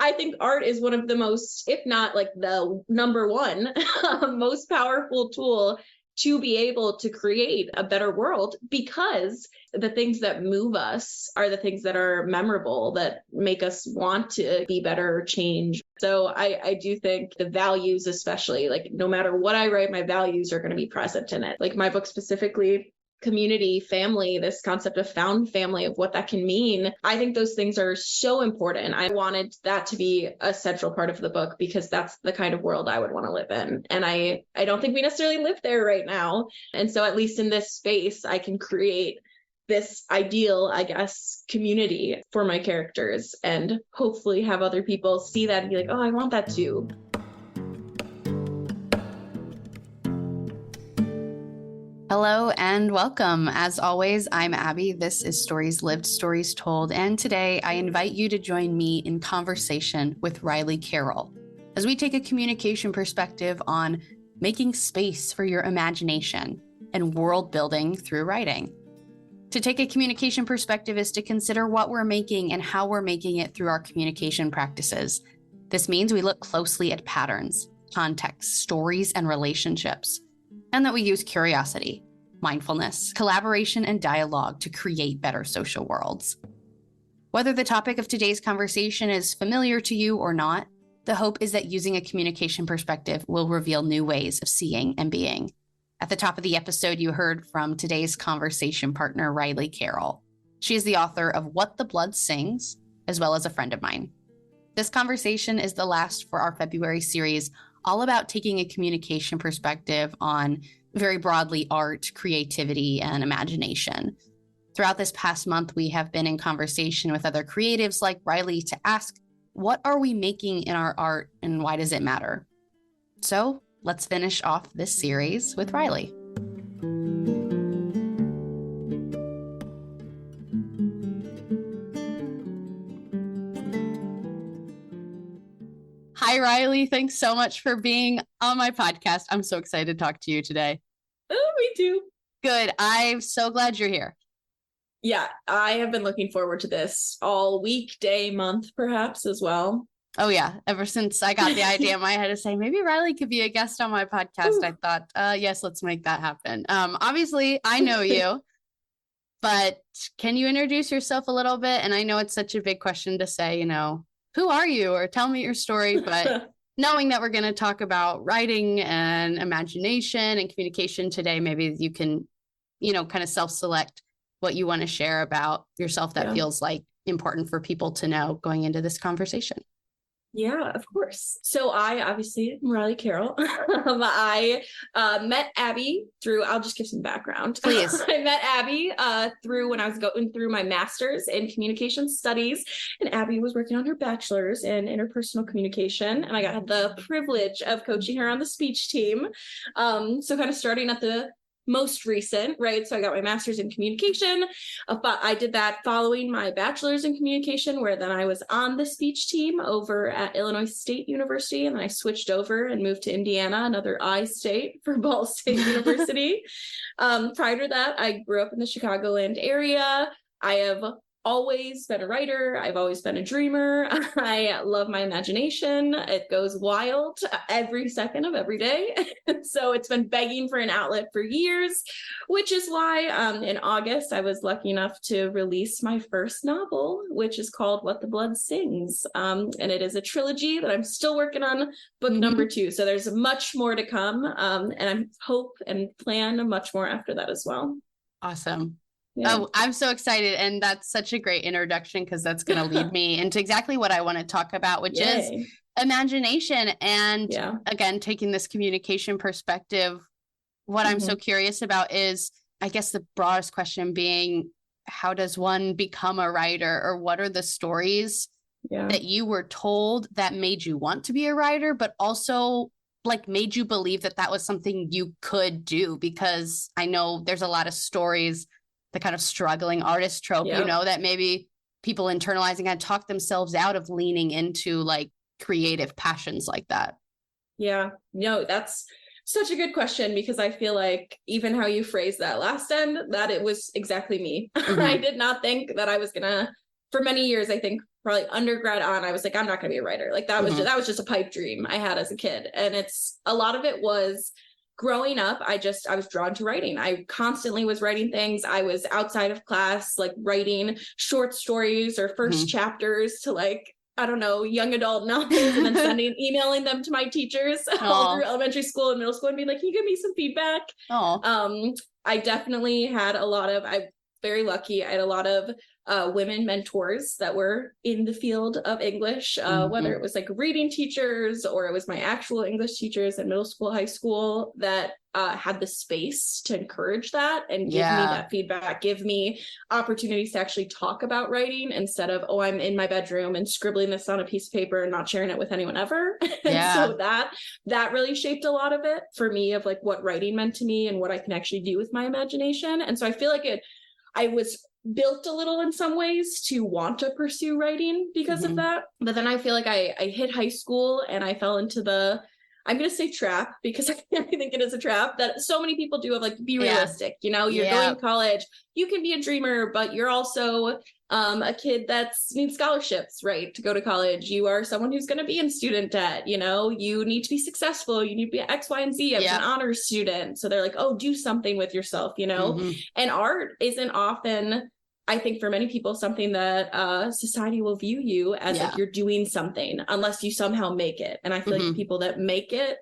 I think art is one of the most, if not like the number one, most powerful tool to be able to create a better world, because the things that move us are the things that are memorable, that make us want to be better, change. So I do think the values, especially, like no matter what I write, my values are going to be present in it. Like my book specifically, community, family, this concept of found family, of what that can mean. I think those things are so important. I wanted that to be a central part of the book because that's the kind of world I would want to live in. And I don't think we necessarily live there right now. And so at least in this space, I can create this ideal, I guess, community for my characters and hopefully have other people see that and be like, oh, I want that too. Hello and welcome. As always, I'm Abbie. This is Stories Lived, Stories Told. And today I invite you to join me in conversation with Riley Carroll as we take a communication perspective on making space for your imagination and world building through writing. To take a communication perspective is to consider what we're making and how we're making it through our communication practices. This means we look closely at patterns, context, stories, and relationships, and that we use curiosity, mindfulness, collaboration, and dialogue to create better social worlds. Whether the topic of today's conversation is familiar to you or not, the hope is that using a communication perspective will reveal new ways of seeing and being. At the top of the episode, you heard from today's conversation partner, Riley Carroll. She is the author of What the Blood Sings, as well as a friend of mine. This conversation is the last for our February series, all about taking a communication perspective on, very broadly, art, creativity, and imagination. Throughout this past month, we have been in conversation with other creatives like Riley to ask, what are we making in our art and why does it matter? So let's finish off this series with Riley. Hi, Riley. Thanks so much for being on my podcast. I'm so excited to talk to you today. Oh, me too. Good. I'm so glad you're here. Yeah, I have been looking forward to this all week, day, month, perhaps as well. Oh, yeah. Ever since I got the idea in my head to say, maybe Riley could be a guest on my podcast, Ooh. I thought, yes, let's make that happen. Obviously, I know you, but can you introduce yourself a little bit? And I know it's such a big question to say, who are you, or tell me your story, but knowing that we're going to talk about writing and imagination and communication today, maybe you can, kind of self-select what you want to share about yourself that feels like important for people to know going into this conversation. Yeah, of course. So I obviously am Riley Carroll. I met Abbie through, I'll just give some background. Please. I met Abbie through when I was going through my master's in communication studies, and Abbie was working on her bachelor's in interpersonal communication, and I got the privilege of coaching her on the speech team. So kind of starting at the most recent, right? So I got my master's in communication. I did that following my bachelor's in communication, where then I was on the speech team over at Illinois State University. And then I switched over and moved to Indiana, another I state, for Ball State University. Prior to that, I grew up in the Chicagoland area. I have always been a writer. I've always been a dreamer. I love my imagination. It goes wild every second of every day. So it's been begging for an outlet for years, which is why in August, I was lucky enough to release my first novel, which is called What the Blood Sings. And it is a trilogy that I'm still working on, book number 2. So there's much more to come. And I hope and plan much more after that as well. Awesome. Yeah. Oh, I'm so excited. And that's such a great introduction, because that's going to lead me into exactly what I want to talk about, which is imagination. And again, taking this communication perspective, what I'm so curious about is, I guess the broadest question being, how does one become a writer, or what are the stories that you were told that made you want to be a writer, but also like made you believe that that was something you could do? Because I know there's a lot of stories, the kind of struggling artist trope, that maybe people internalizing and talk themselves out of leaning into like creative passions like that. Yeah, no, that's such a good question, because I feel like even how you phrased that last end, that it was exactly me. I did not think that I was gonna, for many years, I think probably undergrad on, I was like, I'm not going to be a writer. Like that was Mhm. that was just a pipe dream I had as a kid. And it's a lot of it was growing up. I was drawn to writing. I constantly was writing things. I was outside of class, like writing short stories or first chapters to like, I don't know, young adult novels, and then emailing them to my teachers all through elementary school and middle school and being like, can you give me some feedback? I definitely had I'm very lucky. I had a lot of women mentors that were in the field of English, whether it was like reading teachers or it was my actual English teachers in middle school, high school that had the space to encourage that and give me that feedback, give me opportunities to actually talk about writing instead of, oh, I'm in my bedroom and scribbling this on a piece of paper and not sharing it with anyone ever. And so that really shaped a lot of it for me of like what writing meant to me and what I can actually do with my imagination. And so I feel like I was built a little in some ways to want to pursue writing because of that. But then I feel like I hit high school and I fell into I'm going to say trap because I think it is a trap that so many people do of like, be realistic. You know, you're going to college, you can be a dreamer, but you're also a kid that needs scholarships, right? To go to college. You are someone who's going to be in student debt. You know, you need to be successful. You need to be X, Y, and Z. I was an honors student. So they're like, oh, do something with yourself, you know? And art isn't often, I think for many people, something that society will view you as like you're doing something unless you somehow make it. And I feel like the people that make it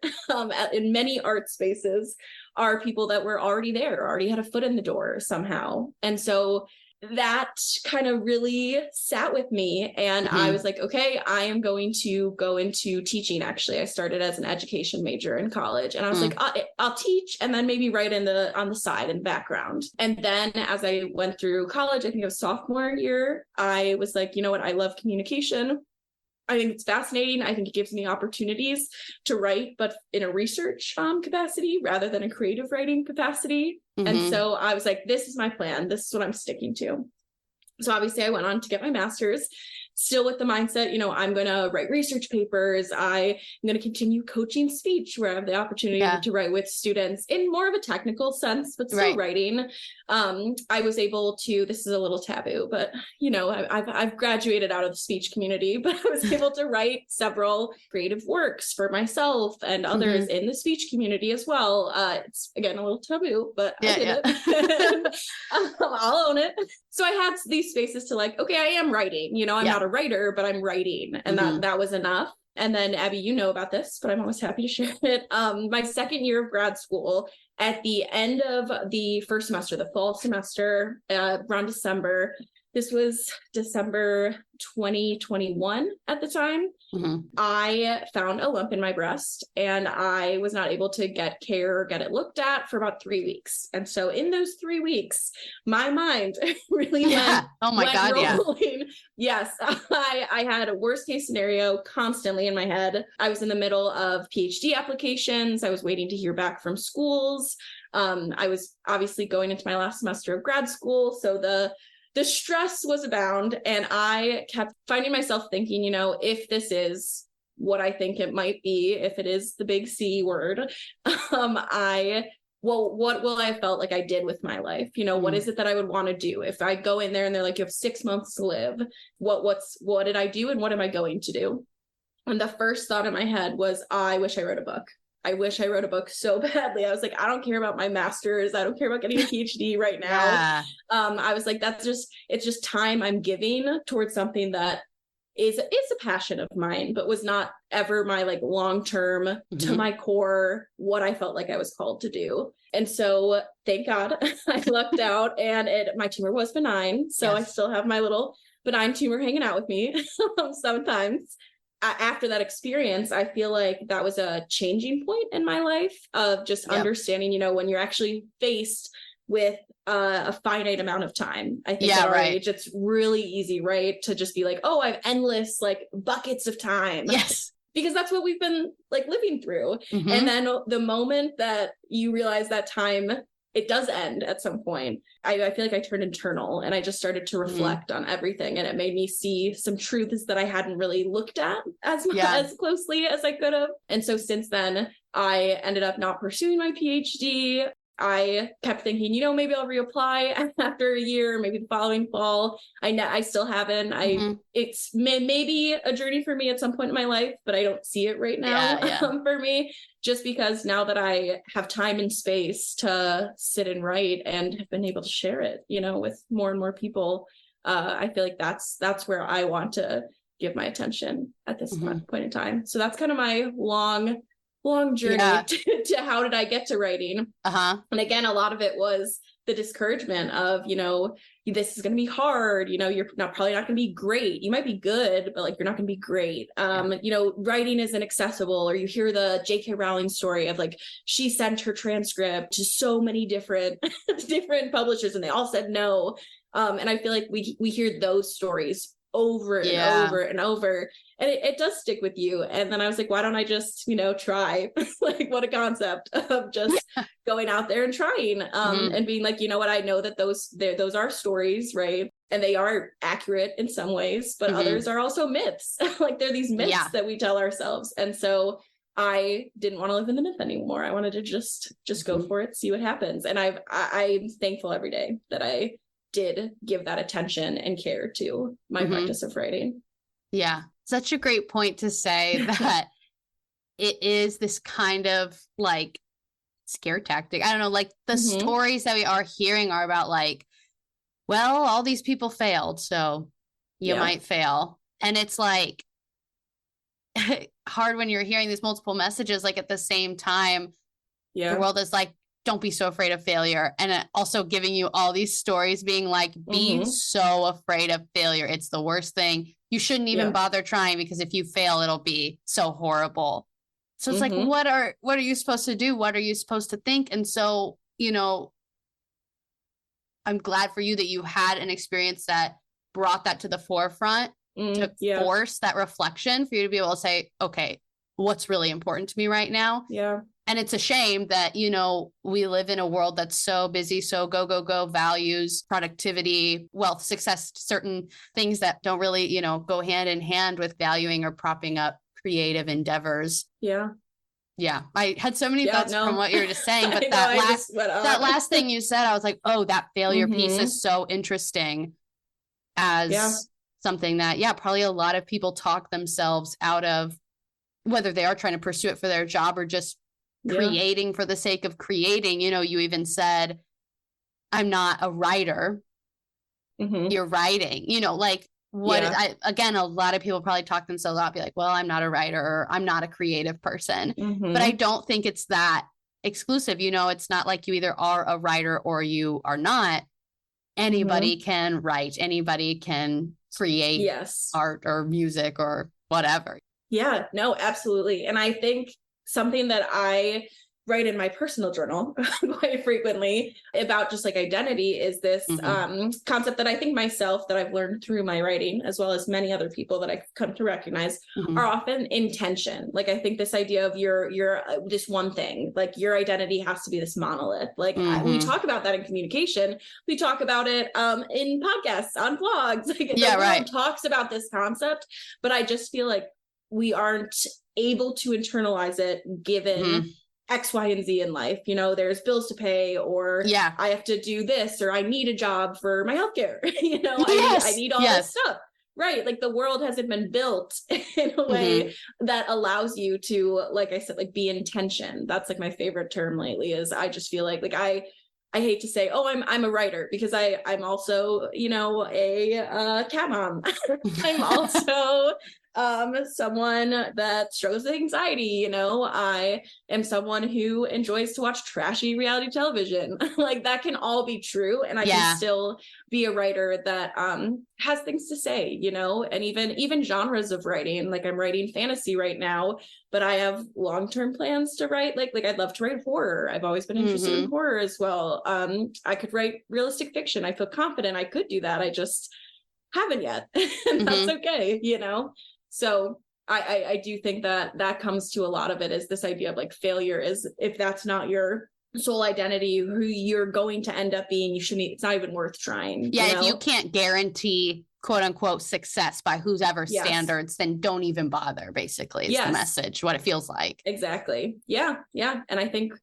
in many art spaces are people that were already there, already had a foot in the door somehow. And so that kind of really sat with me. And I was like, okay, I am going to go into teaching. Actually, I started as an education major in college and I was like, I'll teach and then maybe write on the side in the background. And then as I went through college, I think it was sophomore year, I was like, you know what? I love communication. I think it's fascinating. I think it gives me opportunities to write, but in a research capacity rather than a creative writing capacity. And so I was like, this is my plan. This is what I'm sticking to. So obviously I went on to get my master's, still with the mindset, you know, I'm going to write research papers. I'm going to continue coaching speech where I have the opportunity to write with students in more of a technical sense, but still writing. I was able to, this is a little taboo, but you know, I've graduated out of the speech community, but I was able to write several creative works for myself and others in the speech community as well. It's again, a little taboo, but I did it. I'll own it. So I had these spaces to like, okay, I am writing, you know, I'm not a writer, but I'm writing. And that was enough. And then Abbie, you know about this, but I'm always happy to share it. My second year of grad school, at the end of the first semester, the fall semester, around December, this was December 2021 at the time. I found a lump in my breast and I was not able to get care or get it looked at for about 3 weeks. And so in those 3 weeks, my mind really went rolling. Yes, I had a worst case scenario constantly in my head. I was in the middle of PhD applications. I was waiting to hear back from schools. I was obviously going into my last semester of grad school. So the stress was abound, and I kept finding myself thinking, you know, if this is what I think it might be, if it is the big C word, what will I have felt like I did with my life? You know, what is it that I would want to do? If I go in there and they're like, you have 6 months to live, what did I do and what am I going to do? And the first thought in my head was, I wish I wrote a book. I wish I wrote a book so badly. I was like, I don't care about my master's. I don't care about getting a PhD right now. I was like, it's just time I'm giving towards something that is a passion of mine, but was not ever my like long-term to my core, what I felt like I was called to do. And so thank God I lucked out and my tumor was benign. So I still have my little benign tumor hanging out with me sometimes. After that experience, I feel like that was a changing point in my life of just understanding, you know, when you're actually faced with a finite amount of time. I think at our age, it's really easy, right? To just be like, oh, I have endless like buckets of time. Yes. Because that's what we've been like living through. And then the moment that you realize that time, it does end at some point. I feel like I turned internal and I just started to reflect on everything. And it made me see some truths that I hadn't really looked at as closely as I could have. And so since then, I ended up not pursuing my PhD. I kept thinking, maybe I'll reapply after a year, maybe the following fall. I still haven't. It's maybe a journey for me at some point in my life, but I don't see it right now for me, just because now that I have time and space to sit and write and have been able to share it, with more and more people. I feel like that's where I want to give my attention at this point in time. So that's kind of my long journey to how did I get to writing. And again, a lot of it was the discouragement of, this is going to be hard. You're probably not going to be great. You might be good, but like, you're not going to be great. Writing isn't accessible. Or you hear the J.K. Rowling story of like, she sent her transcript to so many different publishers and they all said no. And I feel like we hear those stories over and over and over, and it does stick with you. And then I was like, why don't I just, try? Like, what a concept of just going out there and trying, and being like, what, I know that those are stories, right? And they are accurate in some ways, but others are also myths. Like, they're these myths that we tell ourselves. And so I didn't want to live in the myth anymore. I wanted to just go for it, see what happens. And I'm thankful every day that I did give that attention and care to my practice of writing. Yeah. Such a great point to say that it is this kind of like scare tactic. I don't know, like the stories that we are hearing are about like, well, all these people failed, so you might fail. And it's like hard when you're hearing these multiple messages, like at the same time, the world is like, don't be so afraid of failure. And also giving you all these stories being like, be so afraid of failure. It's the worst thing. You shouldn't even bother trying, because if you fail, it'll be so horrible. So it's like, what are you supposed to do? What are you supposed to think? And so, I'm glad for you that you had an experience that brought that to the forefront to force that reflection for you to be able to say, okay, what's really important to me right now? Yeah. And it's a shame that, we live in a world that's so busy, so go, values, productivity, wealth, success, certain things that don't really, go hand in hand with valuing or propping up creative endeavors. Yeah. Yeah. I had so many thoughts from what you were just saying, but that last thing you said, I was like, oh, that failure piece is so interesting as something that, probably a lot of people talk themselves out of, whether they are trying to pursue it for their job or just creating for the sake of creating. You even said, I'm not a writer. You're writing, like what is, again, a lot of people probably talk themselves out, be like, well, I'm not a writer, or I'm not a creative person. But I don't think it's that exclusive. It's not like you either are a writer or you are not. Anybody can write, anybody can create art or music or whatever. Yeah, no, absolutely. And I think something that I write in my personal journal quite frequently about just like identity is this concept that I think myself, that I've learned through my writing, as well as many other people that I've come to recognize, are often intention. Like, I think this idea of you're just one thing, like your identity has to be this monolith. Like we talk about that in communication. We talk about it in podcasts, on blogs. Like the world talks about this concept, but I just feel like we aren't able to internalize it given X, Y, and Z in life. There's bills to pay, or I have to do this, or I need a job for my healthcare. I need all this stuff. Right. Like the world hasn't been built in a way that allows you to, like I said, like be in tension. That's like my favorite term lately, is I just feel like I hate to say, oh, I'm a writer, because I'm also, a cat mom. I'm also someone that struggles with anxiety. I am someone who enjoys to watch trashy reality television. Like that can all be true. And I can still be a writer that has things to say, and even genres of writing. Like I'm writing fantasy right now, but I have long-term plans to write like I'd love to write horror. I've always been interested in horror as well. I could write realistic fiction. I feel confident I could do that. I just haven't yet. And that's okay, So I do think that comes to a lot of it, is this idea of like failure is, if that's not your sole identity, who you're going to end up being, it's not even worth trying. If you can't guarantee quote unquote success by whoever standards, then don't even bother, basically, is the message, what it feels like. Exactly. Yeah. And I think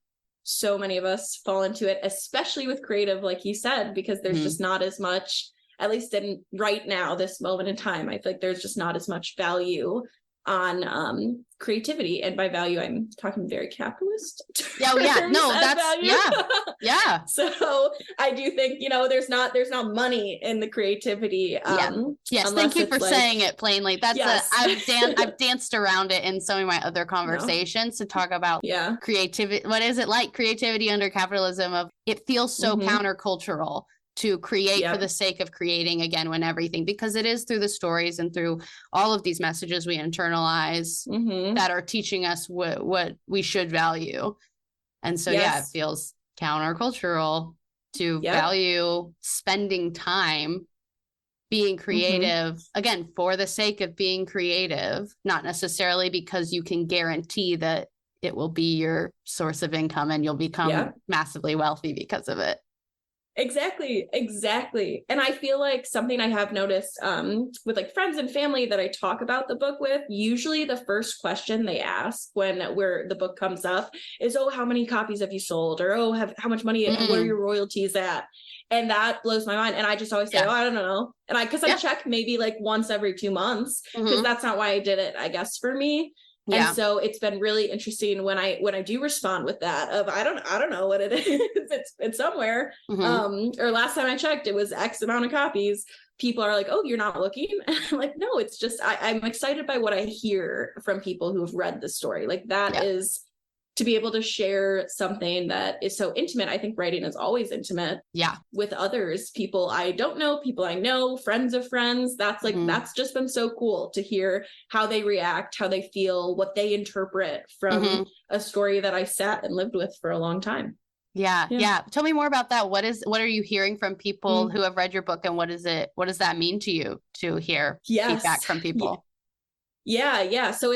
so many of us fall into it, especially with creative, like you said, because there's just not as much, at least in right now, this moment in time, I feel like there's just not as much value on creativity. And by value, I'm talking very capitalist. Yeah, yeah. No, that's value. yeah. So I do think, there's not money in the creativity. Yes, thank you for saying it plainly. That's yes. I've danced around it in some of my other conversations to talk about creativity. What is it like? Creativity under capitalism. It feels so countercultural to create for the sake of creating again, when everything, because it is through the stories and through all of these messages we internalize that are teaching us what we should value. And so, it feels countercultural to value spending time being creative, again, for the sake of being creative, not necessarily because you can guarantee that it will be your source of income and you'll become massively wealthy because of it. Exactly. And I feel like something I have noticed with like friends and family that I talk about the book with, usually the first question they ask where the book comes up is, oh, how many copies have you sold? Or, oh, how much money, what are your royalties at? And that blows my mind. And I just always say, oh, I don't know. And I check maybe like once every 2 months, because that's not why I did it, I guess, for me. And so it's been really interesting when I do respond with that of, I don't know what it is. It's somewhere. Or last time I checked, it was X amount of copies. People are like, oh, you're not looking. I'm like, no, it's just, I'm excited by what I hear from people who have read the story. Like that is to be able to share something that is so intimate. I think writing is always intimate with others, people I don't know, people I know, friends of friends. That's like, that's just been so cool to hear how they react, how they feel, what they interpret from a story that I sat and lived with for a long time. Yeah. Tell me more about that. What are you hearing from people who have read your book, and what does that mean to you to hear feedback from people? Yeah. So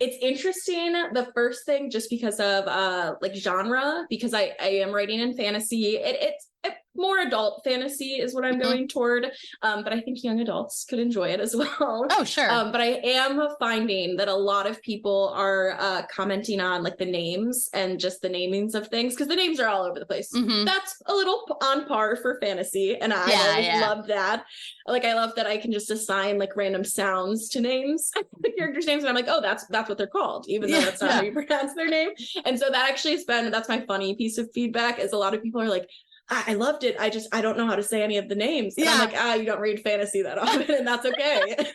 it's interesting. The first thing, just because of like genre, because I am writing in fantasy. It's more adult fantasy is what I'm going toward. But I think young adults could enjoy it as well. Oh, sure. But I am finding that a lot of people are commenting on like the names and just the namings of things, because the names are all over the place. That's a little on par for fantasy. And I love that. Like, I love that I can just assign like random sounds to names, the characters' names. And I'm like, oh, that's what they're called, even though that's not how you pronounce their name. And so that actually that's my funny piece of feedback, is a lot of people are like, I loved it. I don't know how to say any of the names. And I'm like, you don't read fantasy that often, and that's okay.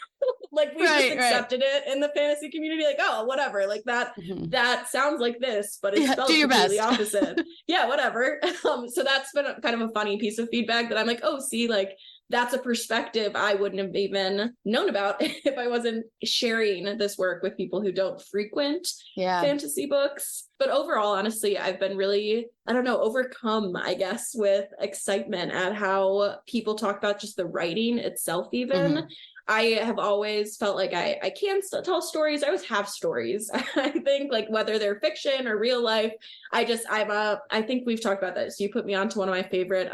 Like, we just accepted it in the fantasy community. Like, oh, whatever. Like that sounds like this, but it's spelled completely opposite. Whatever. So that's been kind of a funny piece of feedback that I'm like, oh, see, like, that's a perspective I wouldn't have even known about if I wasn't sharing this work with people who don't frequent fantasy books. But overall, honestly, I've been really, overcome, I guess, with excitement at how people talk about just the writing itself even. I have always felt like I can still tell stories. I always have stories. I think, like, whether they're fiction or real life, I think we've talked about this. You put me onto one of my favorite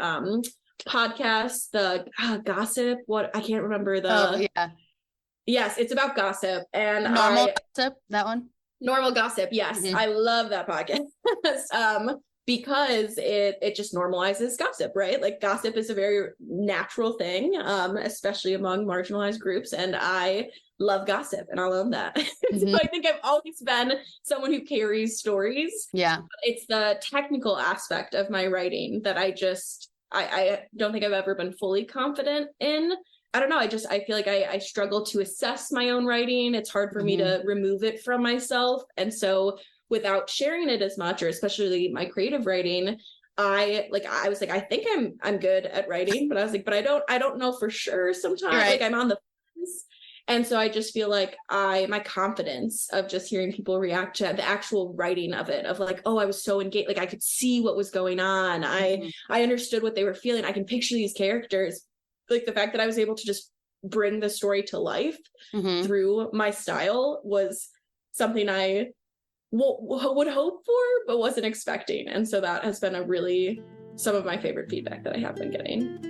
podcasts, the gossip. I can't remember yes, it's about gossip and normal gossip. That one, normal gossip. Yes, I love that podcast. Because it just normalizes gossip, right? Like, gossip is a very natural thing, especially among marginalized groups, and I love gossip and I love that. So I think I've always been someone who carries stories. It's the technical aspect of my writing that I don't think I've ever been fully confident in. I don't know. I feel like I struggle to assess my own writing. It's hard for me to remove it from myself. And so without sharing it as much, or especially my creative writing, I was like, I think I'm good at writing, but I was like, but I don't know for sure sometimes. Like, I'm on the fence. And so I just feel like my confidence of just hearing people react to the actual writing of it, of like, oh, I was so engaged, like I could see what was going on. I understood what they were feeling. I can picture these characters. Like, the fact that I was able to just bring the story to life through my style was something I would hope for, but wasn't expecting. And so that has been some of my favorite feedback that I have been getting.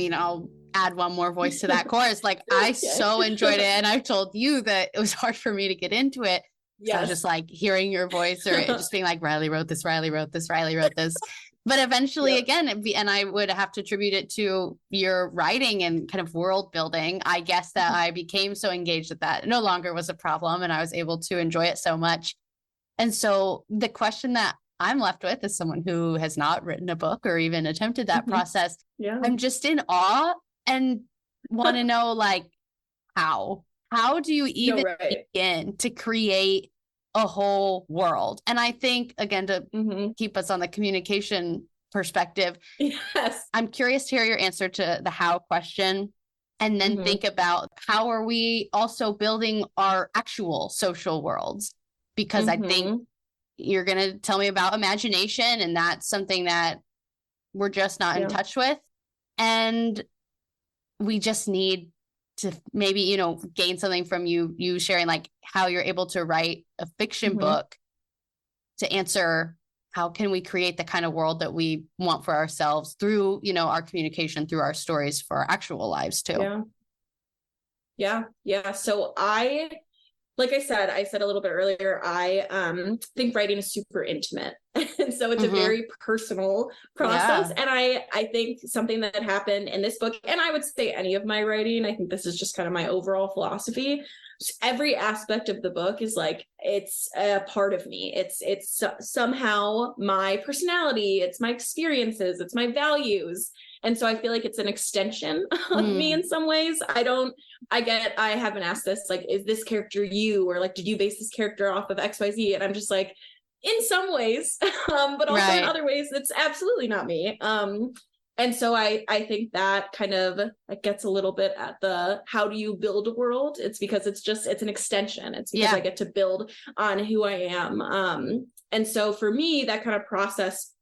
mean, I'll add one more voice to that chorus. Like I so enjoyed it. And I've told you that it was hard for me to get into it. So I was just like hearing your voice or just being like, Riley wrote this, Riley wrote this, Riley wrote this. But eventually again, and I would have to attribute it to your writing and kind of world building. I guess that I became so engaged that that no longer was a problem and I was able to enjoy it so much. And so the question that I'm left with as someone who has not written a book or even attempted that process, I'm just in awe and want to know, like, how do you even begin to create a whole world? And I think, again, to keep us on the communication perspective, I'm curious to hear your answer to the how question, and then think about how are we also building our actual social worlds? Because I think you're going to tell me about imagination, and that's something that we're just not in touch with. And we just need to maybe, you know, gain something from you sharing like how you're able to write a fiction book to answer how can we create the kind of world that we want for ourselves through, you know, our communication, through our stories for our actual lives too. Yeah. So like I said a little bit earlier, I think writing is super intimate. And so it's a very personal process. And I think something that happened in this book, and I would say any of my writing, I think this is just kind of my overall philosophy. Every aspect of the book is like, it's a part of me. It's somehow my personality, it's my experiences, it's my values. And so I feel like it's an extension of me in some ways. I have been asked this, like, is this character you, or like, did you base this character off of XYZ? And I'm just like, in some ways, but also in other ways, it's absolutely not me. And so I think that kind of like gets a little bit at the, how do you build a world? It's because it's an extension. It's because I get to build on who I am. And so for me, that kind of process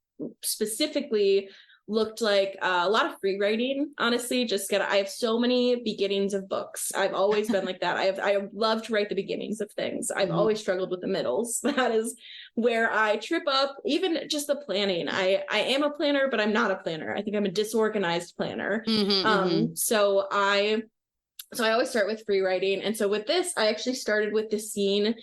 specifically looked like a lot of free writing, honestly. I have so many beginnings of books. I've always been like that. I love to write the beginnings of things. I've always struggled with the middles. That is where I trip up, even just the planning. I am a planner, but I'm not a planner. I think I'm a disorganized planner. So I always start with free writing. And so with this, I actually started with the scene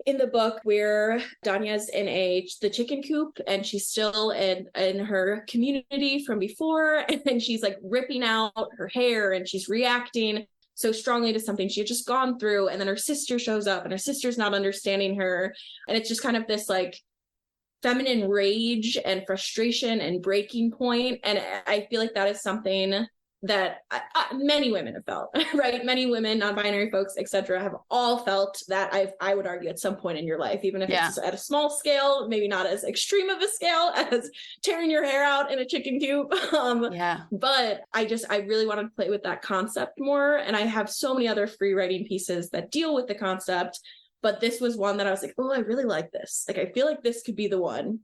in the book where Danya's in the chicken coop, and she's still in her community from before, and she's like ripping out her hair and she's reacting so strongly to something she had just gone through. And then her sister shows up and her sister's not understanding her. And it's just kind of this like feminine rage and frustration and breaking point. And I feel like that is something that many women have felt, right? Many women, non-binary folks, etc., have all felt that. I would argue at some point in your life, even if it's at a small scale, maybe not as extreme of a scale as tearing your hair out in a chicken coop. But I really wanted to play with that concept more. And I have so many other free writing pieces that deal with the concept, but this was one that I was like, oh, I really like this. Like, I feel like this could be the one.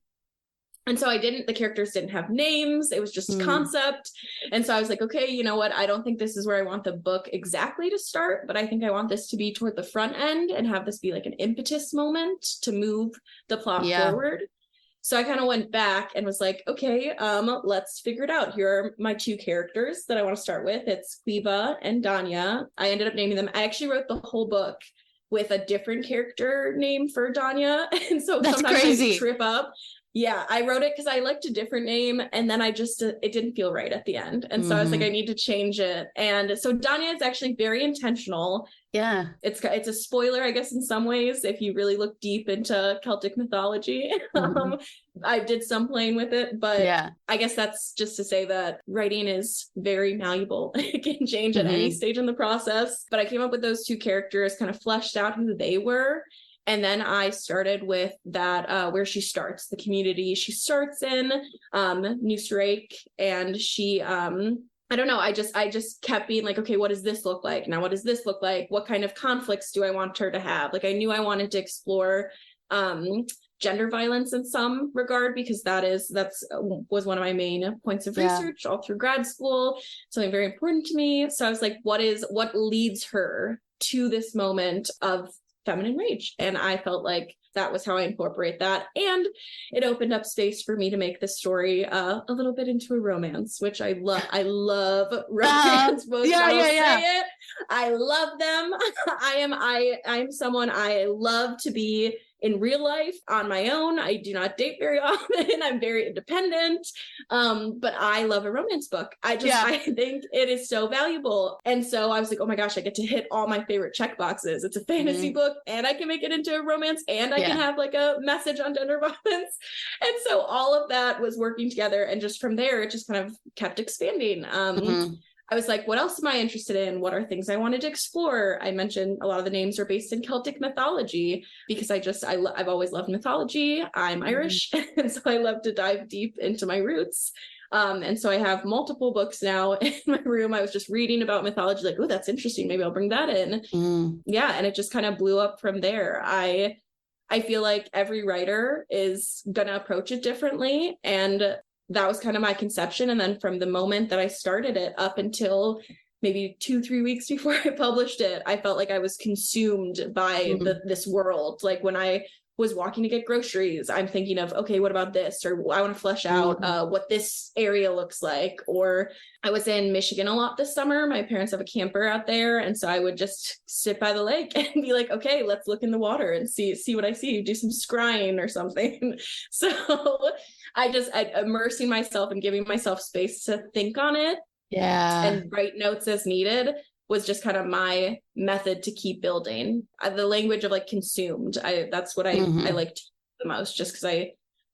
And so the characters didn't have names. It was just concept. And so I was like, okay, you know what? I don't think this is where I want the book exactly to start, but I think I want this to be toward the front end and have this be like an impetus moment to move the plot forward. So I kind of went back and was like, okay, let's figure it out. Here are my two characters that I want to start with. It's Quiva and Danya. I ended up naming them. I actually wrote the whole book with a different character name for Danya. And so that's sometimes crazy. I trip up. Yeah, I wrote it because I liked a different name, and then it didn't feel right at the end. And so I was like, I need to change it. And so Danya is actually very intentional. Yeah. It's a spoiler, I guess, in some ways, if you really look deep into Celtic mythology. I did some playing with it, but I guess that's just to say that writing is very malleable. It can change at any stage in the process. But I came up with those two characters, kind of fleshed out who they were. And then I started with that, where she starts, the community she starts in, Newsrake, and she, I don't know, I just kept being like, okay, what does this look like? Now, what does this look like? What kind of conflicts do I want her to have? Like, I knew I wanted to explore gender violence in some regard, because that was one of my main points of research all through grad school, something very important to me. So I was like, what leads her to this moment of feminine rage? And I felt like that was how I incorporate that. And it opened up space for me to make the story a little bit into a romance, which I love. I love romance books. Yeah, I don't yeah. say it. I love them. I am someone, I love to be in real life on my own. I do not date very often. I'm very independent. But I love a romance book. I think it is so valuable. And so I was like, oh my gosh, I get to hit all my favorite check boxes. It's a fantasy book, and I can make it into a romance, and I can have like a message on gender violence. And so all of that was working together. And just from there, it just kind of kept expanding. I was like, what else am I interested in? What are things I wanted to explore? I mentioned a lot of the names are based in Celtic mythology because I've always loved mythology. I'm Irish, and so I love to dive deep into my roots. And so I have multiple books now in my room. I was just reading about mythology, like, oh, that's interesting. Maybe I'll bring that in. Yeah. And it just kind of blew up from there. I feel like every writer is going to approach it differently. And that was kind of my conception. And then from the moment that I started it up until maybe 2-3 weeks before I published it, I felt like I was consumed by this world. Like when I was walking to get groceries, I'm thinking of, okay, what about this? Or I want to flesh out what this area looks like. Or I was in Michigan a lot this summer. My parents have a camper out there. And so I would just sit by the lake and be like, okay, let's look in the water and see what I see, do some scrying or something. So I immersing myself and giving myself space to think on it. Yeah. And write notes as needed was just kind of my method to keep building. The language of like consumed. That's what I like to the most, just because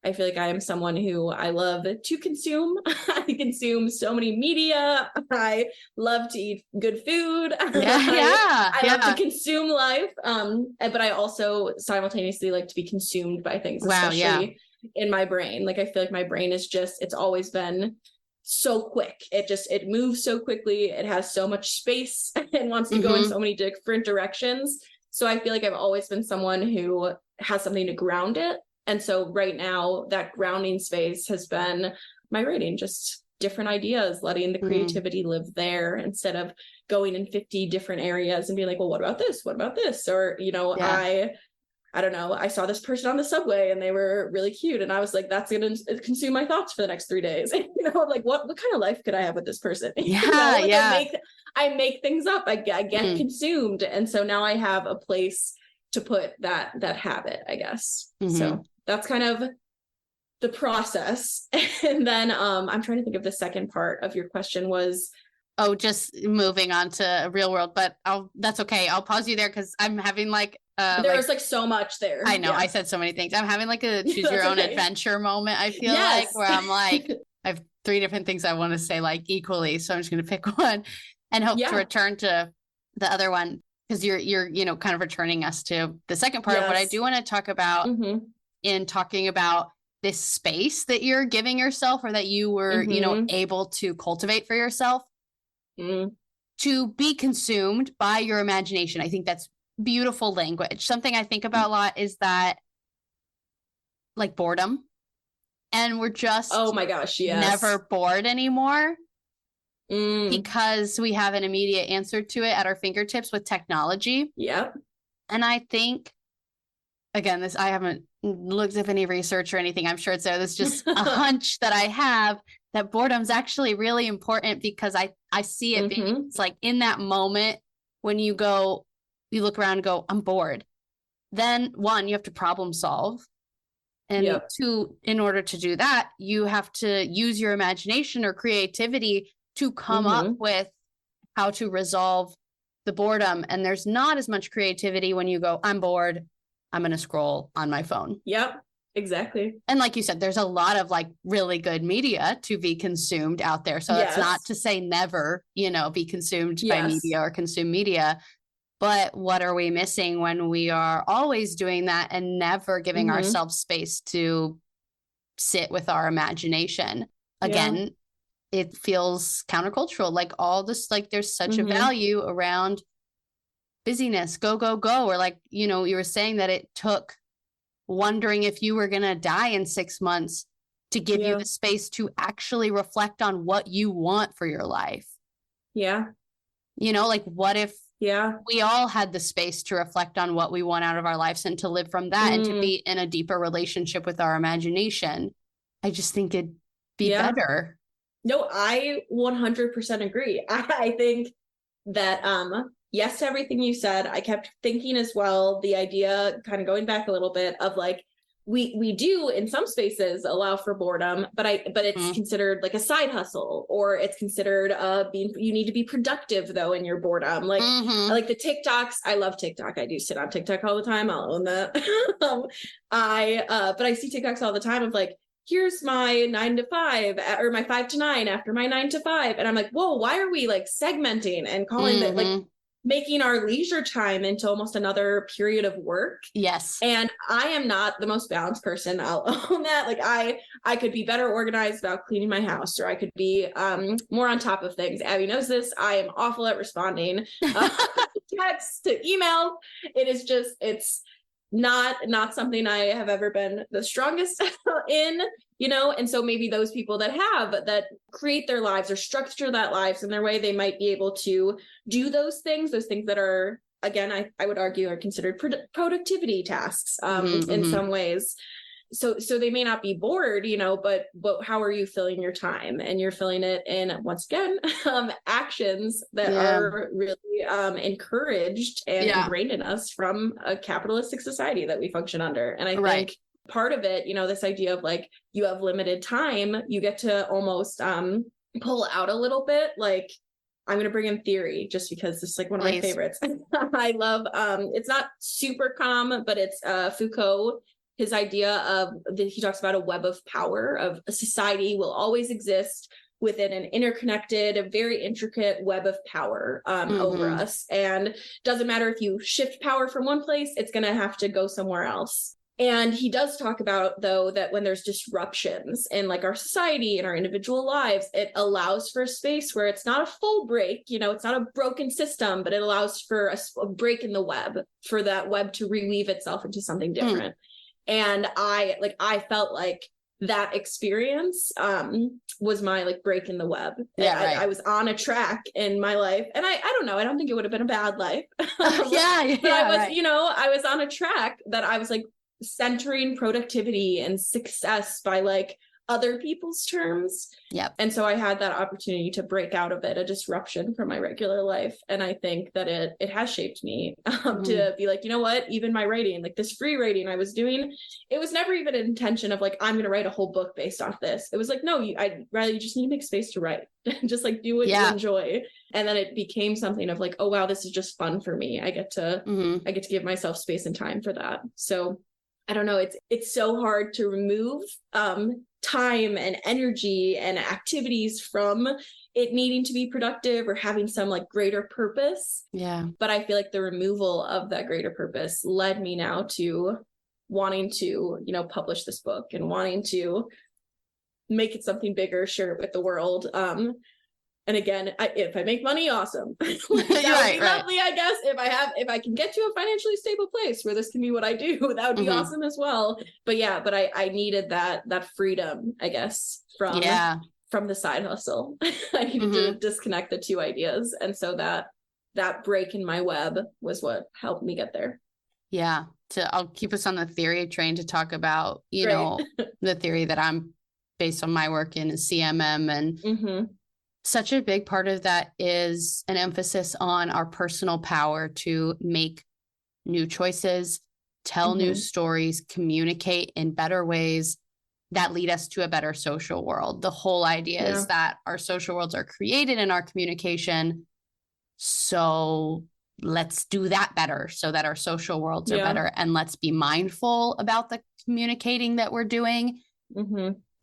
I feel like I am someone who I love to consume. I consume so many media. I love to eat good food. I love to consume life. But I also simultaneously like to be consumed by things, especially in my brain. Like I feel like my brain is it's always been so quick. It moves so quickly. It has so much space and wants to go in so many different directions. So I feel like I've always been someone who has something to ground it. And so right now that grounding space has been my writing, just different ideas, letting the creativity live there instead of going in 50 different areas and being like, well, what about this? What about this? Or, I don't know, I saw this person on the subway and they were really cute. And I was like, that's going to consume my thoughts for the next 3 days. Like what kind of life could I have with this person? I make things up. I get consumed. And so now I have a place to put that habit, I guess. So that's kind of the process. And then I'm trying to think of the second part of your question was, oh, just moving on to real world, but that's okay. I'll pause you there because I'm having there was so much there. I know. I said so many things. I'm having a choose your own adventure moment. I feel like where I'm like, I have 3 different things I want to say equally. So I'm just going to pick one and hope to return to the other one. Because you're kind of returning us to the second part of what I do want to talk about in talking about this space that you're giving yourself or that you were, able to cultivate for yourself to be consumed by your imagination. I think that's beautiful language. Something I think about a lot is that boredom, and we're just oh my gosh, never bored anymore because we have an immediate answer to it at our fingertips with technology. Yep. And I think, again, I haven't looked at any research or anything. I'm sure it's there. That's just a hunch that I have, that boredom's actually really important because I see it being, it's in that moment when you look around and go, I'm bored. Then 1, you have to problem solve. And 2, in order to do that, you have to use your imagination or creativity to come up with how to resolve the boredom. And there's not as much creativity when you go, I'm bored, I'm going to scroll on my phone. Yep, exactly. And like you said, there's a lot of really good media to be consumed out there. So that's not to say never, be consumed by media or consume media. But what are we missing when we are always doing that and never giving ourselves space to sit with our imagination? Again, it feels countercultural. All this, there's such a value around busyness, go, go, go. Or you were saying that it took wondering if you were going to die in 6 months to give you the space to actually reflect on what you want for your life. Yeah. What if Yeah. we all had the space to reflect on what we want out of our lives and to live from that and to be in a deeper relationship with our imagination. I just think it'd be better. No, I 100% agree. I think that, yes to everything you said. I kept thinking as well, the idea, kind of going back a little bit, of like, we do in some spaces allow for boredom, but it's considered like a side hustle, or it's considered you need to be productive though in your boredom. Like I like the TikToks. I love TikTok. I do sit on TikTok all the time. I'll own that. But I see TikToks all the time of like, here's my 9 to 5 or my 5 to 9 after my 9 to 5. And I'm like, whoa, why are we like segmenting and calling that, like making our leisure time into almost another period of work? Yes. And I am not the most balanced person. I'll own that. Like I could be better organized about cleaning my house, or I could be more on top of things. Abbie knows this. I am awful at responding texts to emails. It's not something I have ever been the strongest in, and so maybe those people that create their lives or structure that lives in their way, they might be able to do those things that are, again, I would argue are considered productivity tasks in some ways. So they may not be bored, but how are you filling your time? And you're filling it in, once again, actions that are really encouraged and ingrained in us from a capitalistic society that we function under. And I think part of it, this idea of like, you have limited time, you get to almost pull out a little bit. Like, I'm going to bring in theory just because this is like one of my favorites. I love, it's not super calm, but it's Foucault. His idea of he talks about a web of power, of a society will always exist within an interconnected, a very intricate web of power over us. And doesn't matter if you shift power from one place, it's going to have to go somewhere else. And he does talk about, though, that when there's disruptions in like our society and our individual lives, it allows for a space where it's not a full break, it's not a broken system, but it allows for a break in the web, for that web to reweave itself into something different. And I felt like that experience was my like break in the web. I was on a track in my life, and I don't know, I don't think it would have been a bad life. But I was on a track that I was like centering productivity and success by like other people's terms. Yep. And so I had that opportunity to break out of it, a disruption from my regular life. And I think that it has shaped me to be like, you know what, even my writing, like this free writing I was doing, it was never even an intention of like, I'm going to write a whole book based off this. It was like, no, you just need to make space to write. Just like do what you enjoy. And then it became something of like, oh wow, this is just fun for me. I get to give myself space and time for that. So I don't know, it's so hard to remove time and energy and activities from it needing to be productive or having some like greater purpose. Yeah. But I feel like the removal of that greater purpose led me now to wanting to, publish this book and wanting to make it something bigger, share it with the world. And again, if I make money, awesome. That would be lovely, I guess. If I can get to a financially stable place where this can be what I do, that would be awesome as well. But I needed that freedom, I guess, from the side hustle. I needed to disconnect the two ideas. And so that break in my web was what helped me get there. Yeah. I'll keep us on the theory train to talk about, the theory that I'm based on my work in is CMM, and such a big part of that is an emphasis on our personal power to make new choices, tell new stories, communicate in better ways that lead us to a better social world. The whole idea is that our social worlds are created in our communication. So let's do that better so that our social worlds are better. And let's be mindful about the communicating that we're doing.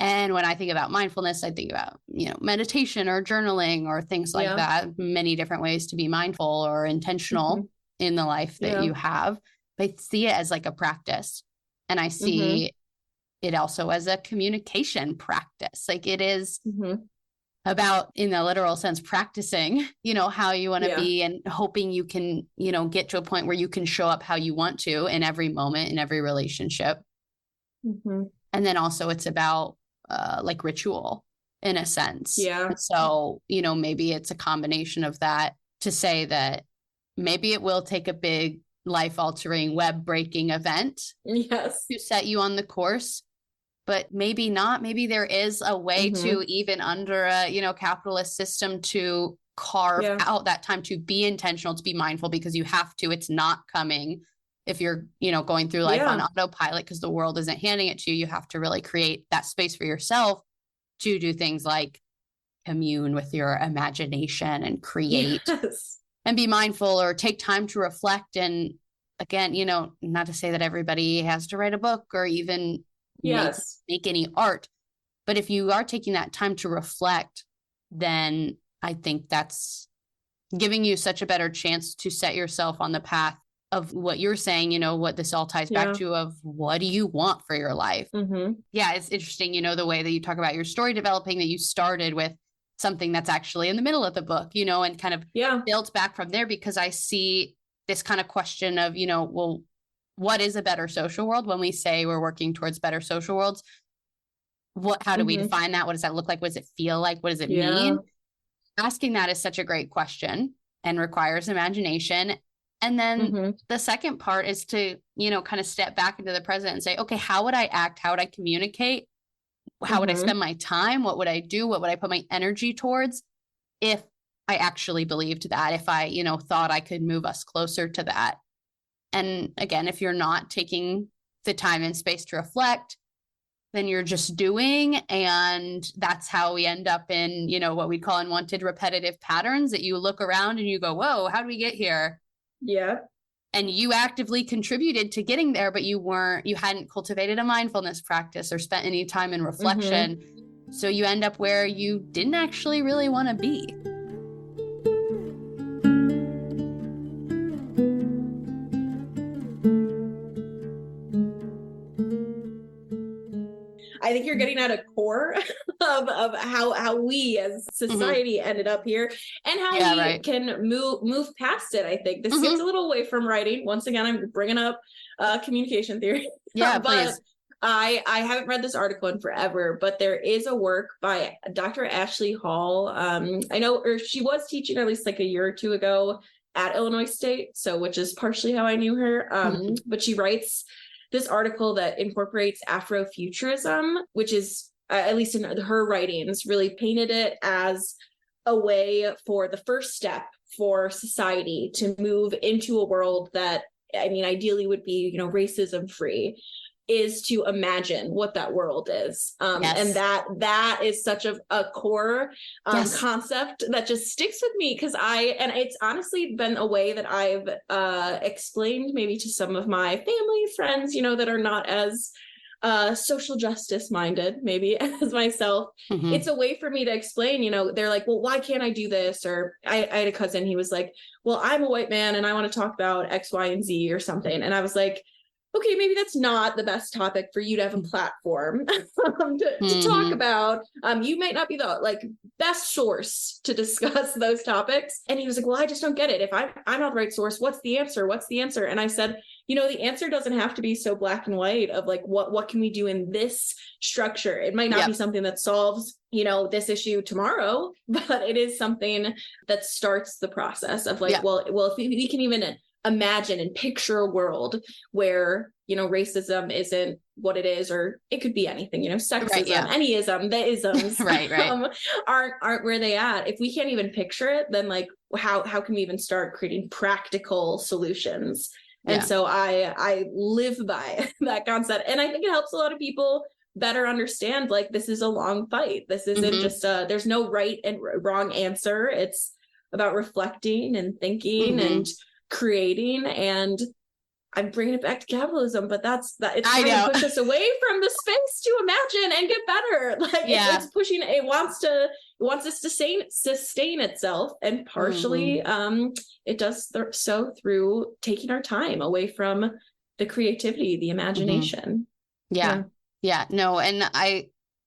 And when I think about mindfulness, I think about, meditation or journaling or things like that, many different ways to be mindful or intentional in the life that you have. But I see it as like a practice. And I see it also as a communication practice. Like it is about, in the literal sense, practicing, how you want to be and hoping you can, get to a point where you can show up how you want to in every moment, in every relationship. And then also it's about like ritual in a sense. So, maybe it's a combination of that to say that maybe it will take a big life-altering, web-breaking event Yes. to set you on the course, but maybe not. Maybe there is a way to, even under a, capitalist system, to carve out that time to be intentional, to be mindful, because you have to. It's not coming if you're, going through life on autopilot, because the world isn't handing it to you. You have to really create that space for yourself to do things like commune with your imagination and create and be mindful, or take time to reflect. And again, not to say that everybody has to write a book or even make any art, but if you are taking that time to reflect, then I think that's giving you such a better chance to set yourself on the path of what you're saying, what this all ties back to, of what do you want for your life? Yeah, it's interesting, the way that you talk about your story developing, that you started with something that's actually in the middle of the book, and kind of built back from there, because I see this kind of question of, well, what is a better social world? When we say we're working towards better social worlds, how do we define that? What does that look like? What does it feel like? What does it mean? Asking that is such a great question and requires imagination. And then the second part is to, kind of step back into the present and say, okay, how would I act? How would I communicate? How would I spend my time? What would I do? What would I put my energy towards if I actually believed that, if I, thought I could move us closer to that? And again, if you're not taking the time and space to reflect, then you're just doing. And that's how we end up in, what we call unwanted repetitive patterns, that you look around and you go, whoa, how did we get here? Yeah. And you actively contributed to getting there, but you hadn't cultivated a mindfulness practice or spent any time in reflection. So you end up where you didn't actually really want to be. I think you're getting at a core of how we as society ended up here, and how we can move past it. I think this gets a little away from writing. Once again, I'm bringing up communication theory. Yeah, but please. I haven't read this article in forever, but there is a work by Dr. Ashley Hall. I know, or she was teaching at least like a year or two ago at Illinois State, so which is partially how I knew her. But she writes this article that incorporates Afrofuturism, which is, at least in her writings, really painted it as a way for the first step for society to move into a world that, ideally would be, racism free, is to imagine what that world is. And that is such a core concept that just sticks with me, because it's honestly been a way that I've explained maybe to some of my family friends, that are not as social justice minded maybe as myself. It's a way for me to explain, they're like, well, why can't I do this? Or I had a cousin, he was like, well, I'm a white man and I want to talk about X, Y, and Z or something. And I was like, okay, maybe that's not the best topic for you to have a platform to talk about. You might not be the best source to discuss those topics. And he was like, well, I just don't get it. If I'm not the right source, what's the answer? What's the answer? And I said, the answer doesn't have to be so black and white of like, what can we do in this structure? It might not be something that solves, this issue tomorrow, but it is something that starts the process of like, well, if we can even imagine and picture a world where, racism isn't what it is, or it could be anything, sexism, any ism, the isms aren't where they at. If we can't even picture it, then like, how can we even start creating practical solutions? And so I live by that concept. And I think it helps a lot of people better understand, like, this is a long fight. This isn't just there's no right and wrong answer. It's about reflecting and thinking and creating. And I'm bringing it back to capitalism, but it's trying to push us away from the space to imagine and get better. Like it's pushing, it wants us to sustain itself. And partially it does so through taking our time away from the creativity, the imagination. No. And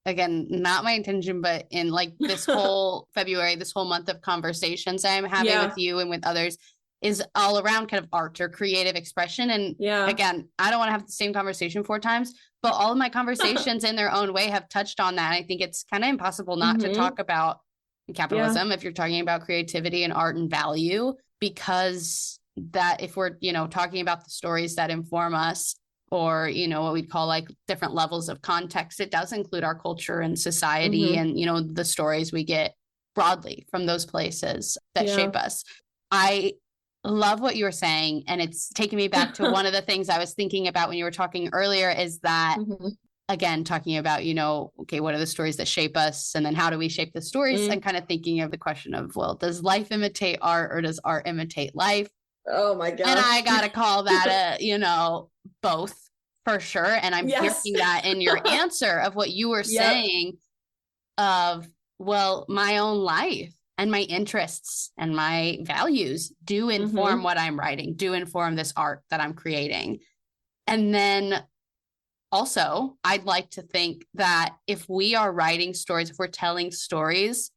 again, not my intention, but in like this whole February, this whole month of conversations I'm having with you and with others is all around kind of art or creative expression. And again, I don't want to have the same conversation 4 times, but all of my conversations in their own way have touched on that. I think it's kind of impossible not to talk about capitalism if you're talking about creativity and art and value, because that if we're, talking about the stories that inform us, or, what we'd call like different levels of context, it does include our culture and society and, the stories we get broadly from those places that shape us. I love what you were saying. And it's taking me back to one of the things I was thinking about when you were talking earlier is that, again, talking about, okay, what are the stories that shape us? And then how do we shape the stories? And kind of thinking of the question of, well, does life imitate art or does art imitate life? Oh my gosh. And I got to call that both for sure. And I'm hearing that in your answer of what you were saying of, well, my own life and my interests and my values do inform what I'm writing, do inform this art that I'm creating. And then also, I'd like to think that if we are writing stories, if we're telling stories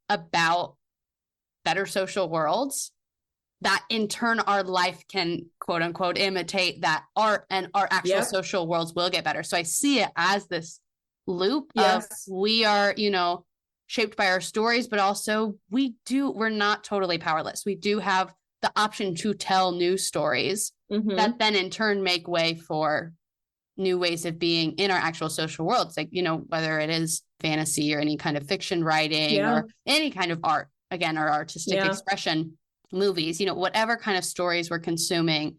about better social worlds, that in turn our life can quote unquote imitate that art, and our actual social worlds will get better. So I see it as this loop of we are, shaped by our stories, but also we're not totally powerless. We do have the option to tell new stories that then in turn make way for new ways of being in our actual social worlds. Like, whether it is fantasy or any kind of fiction writing or any kind of art, again, or artistic expression, movies, whatever kind of stories we're consuming,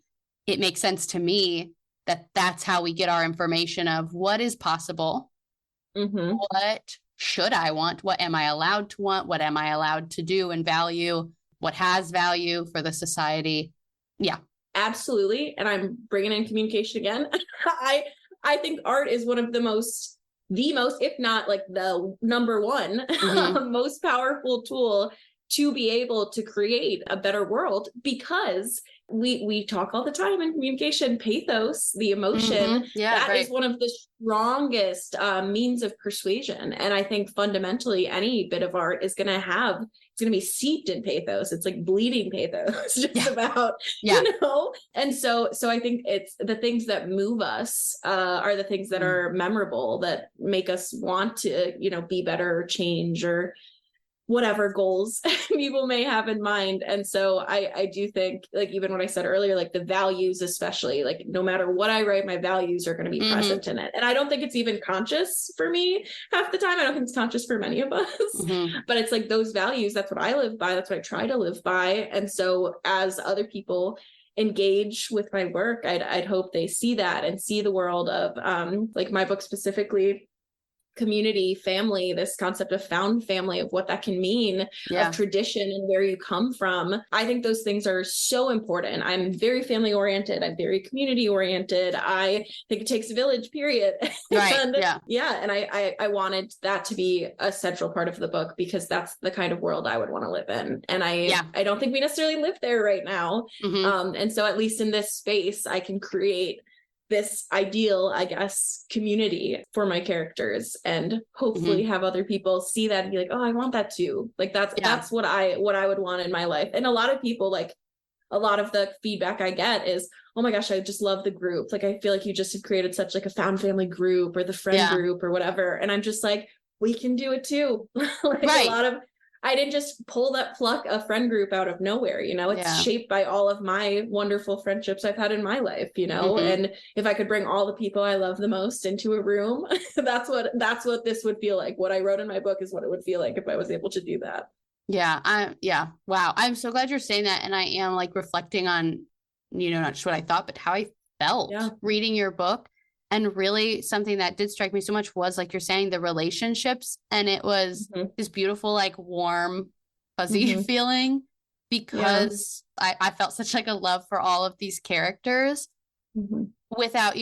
it makes sense to me that that's how we get our information of what is possible, what should I want, what am I allowed to want, what am I allowed to do and value, what has value for the society. Yeah, absolutely. And I'm bringing in communication again. I think art is one of the most, if not like the number one, most powerful tool to be able to create a better world, because we talk all the time in communication, pathos, the emotion, that is one of the strongest means of persuasion. And I think fundamentally any bit of art is going to be steeped in pathos. It's like bleeding pathos, just about, And so I think it's the things that move us are the things that are memorable, that make us want to, be better, or change, or whatever goals people may have in mind. And so I do think, like, even what I said earlier, like the values, especially, like no matter what I write, my values are going to be present in it. And I don't think it's even conscious for me half the time. I don't think it's conscious for many of us, but it's like those values, that's what I live by. That's what I try to live by. And so as other people engage with my work, I'd hope they see that and see the world of like my book specifically, community, family, this concept of found family, of what that can mean, of tradition and where you come from. I think those things are so important. I'm very family oriented. I'm very community oriented. I think it takes a village, period. Right. And and I wanted that to be a central part of the book, because that's the kind of world I would want to live in. And I don't think we necessarily live there right now. And so at least in this space, I can create this ideal, I guess, community for my characters, and hopefully have other people see that and be like, oh, I want that too. Like that's what I would want in my life. And a lot of people, like, a lot of the feedback I get is, oh my gosh, I just love the group. Like, I feel like you just have created such like a found family group, or the friend group, or whatever. And I'm just like, we can do it too. Like I didn't just pluck a friend group out of nowhere, it's shaped by all of my wonderful friendships I've had in my life, and if I could bring all the people I love the most into a room, that's what this would feel like. What I wrote in my book is what it would feel like if I was able to do that. Wow. I'm so glad you're saying that. And I am like reflecting on, not just what I thought, but how I felt reading your book. And really something that did strike me so much was, like you're saying, the relationships. And it was this beautiful, like warm, fuzzy feeling, because I felt such like a love for all of these characters without,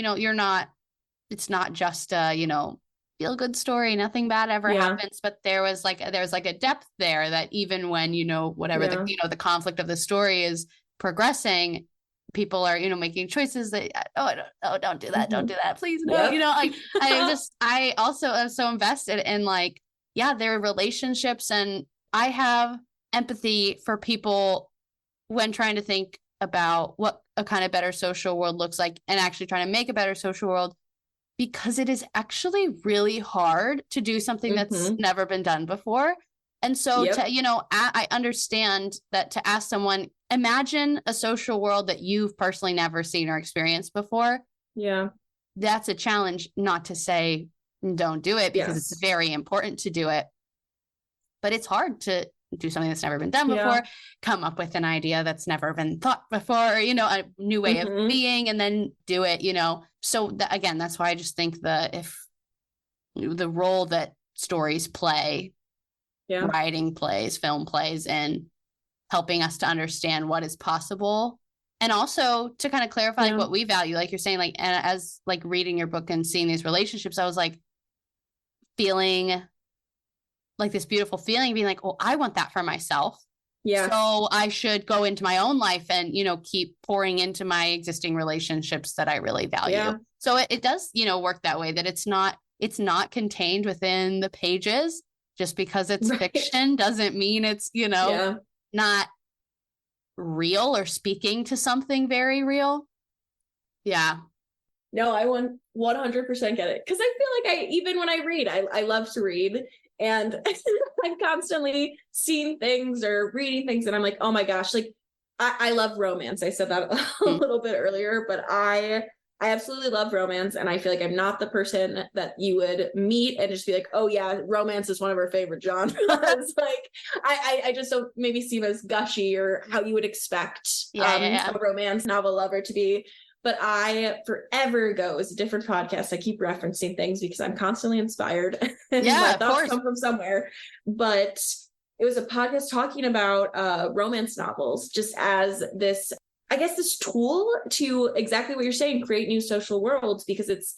it's not just a, feel good story, nothing bad ever happens, but there was like a depth there that even when, whatever the conflict of the story is progressing, people are, making choices that, don't do that. Don't do that. Please. No, I also am so invested in their relationships. And I have empathy for people when trying to think about what a kind of better social world looks like, and actually trying to make a better social world, because it is actually really hard to do something that's never been done before. And so Yep. to, I understand that to ask someone, imagine a social world that you've personally never seen or experienced before. Yeah. That's a challenge, not to say don't do it, because it's Yes. very important to do it. But it's hard to do something that's never been done Yeah. before, come up with an idea that's never been thought before, a new way of being, and then do it, So again, that's why I just think if the role that stories play, writing plays, film plays, and helping us to understand what is possible. And also to kind of clarify what we value, like you're saying, like, and as like reading your book and seeing these relationships, I was like feeling like this beautiful feeling, being like, oh, I want that for myself. Yeah. So I should go into my own life and, keep pouring into my existing relationships that I really value. Yeah. So it does, work that way, that it's not contained within the pages. Just because it's fiction doesn't mean it's, not real or speaking to something very real. Yeah. No, I 100% get it. Because I feel like even when I read, I love to read. And I'm constantly seeing things or reading things. And I'm like, oh my gosh, like I love romance. I said that a little bit earlier, but I absolutely love romance. And I feel like I'm not the person that you would meet and just be like, oh yeah, romance is one of our favorite genres. Like I just don't maybe seem as gushy or how you would expect a romance novel lover to be. But forever ago, is a different podcast. I keep referencing things because I'm constantly inspired. And my thoughts come from somewhere. But it was a podcast talking about romance novels just as this, I guess, this tool to exactly what you're saying, create new social worlds, because it's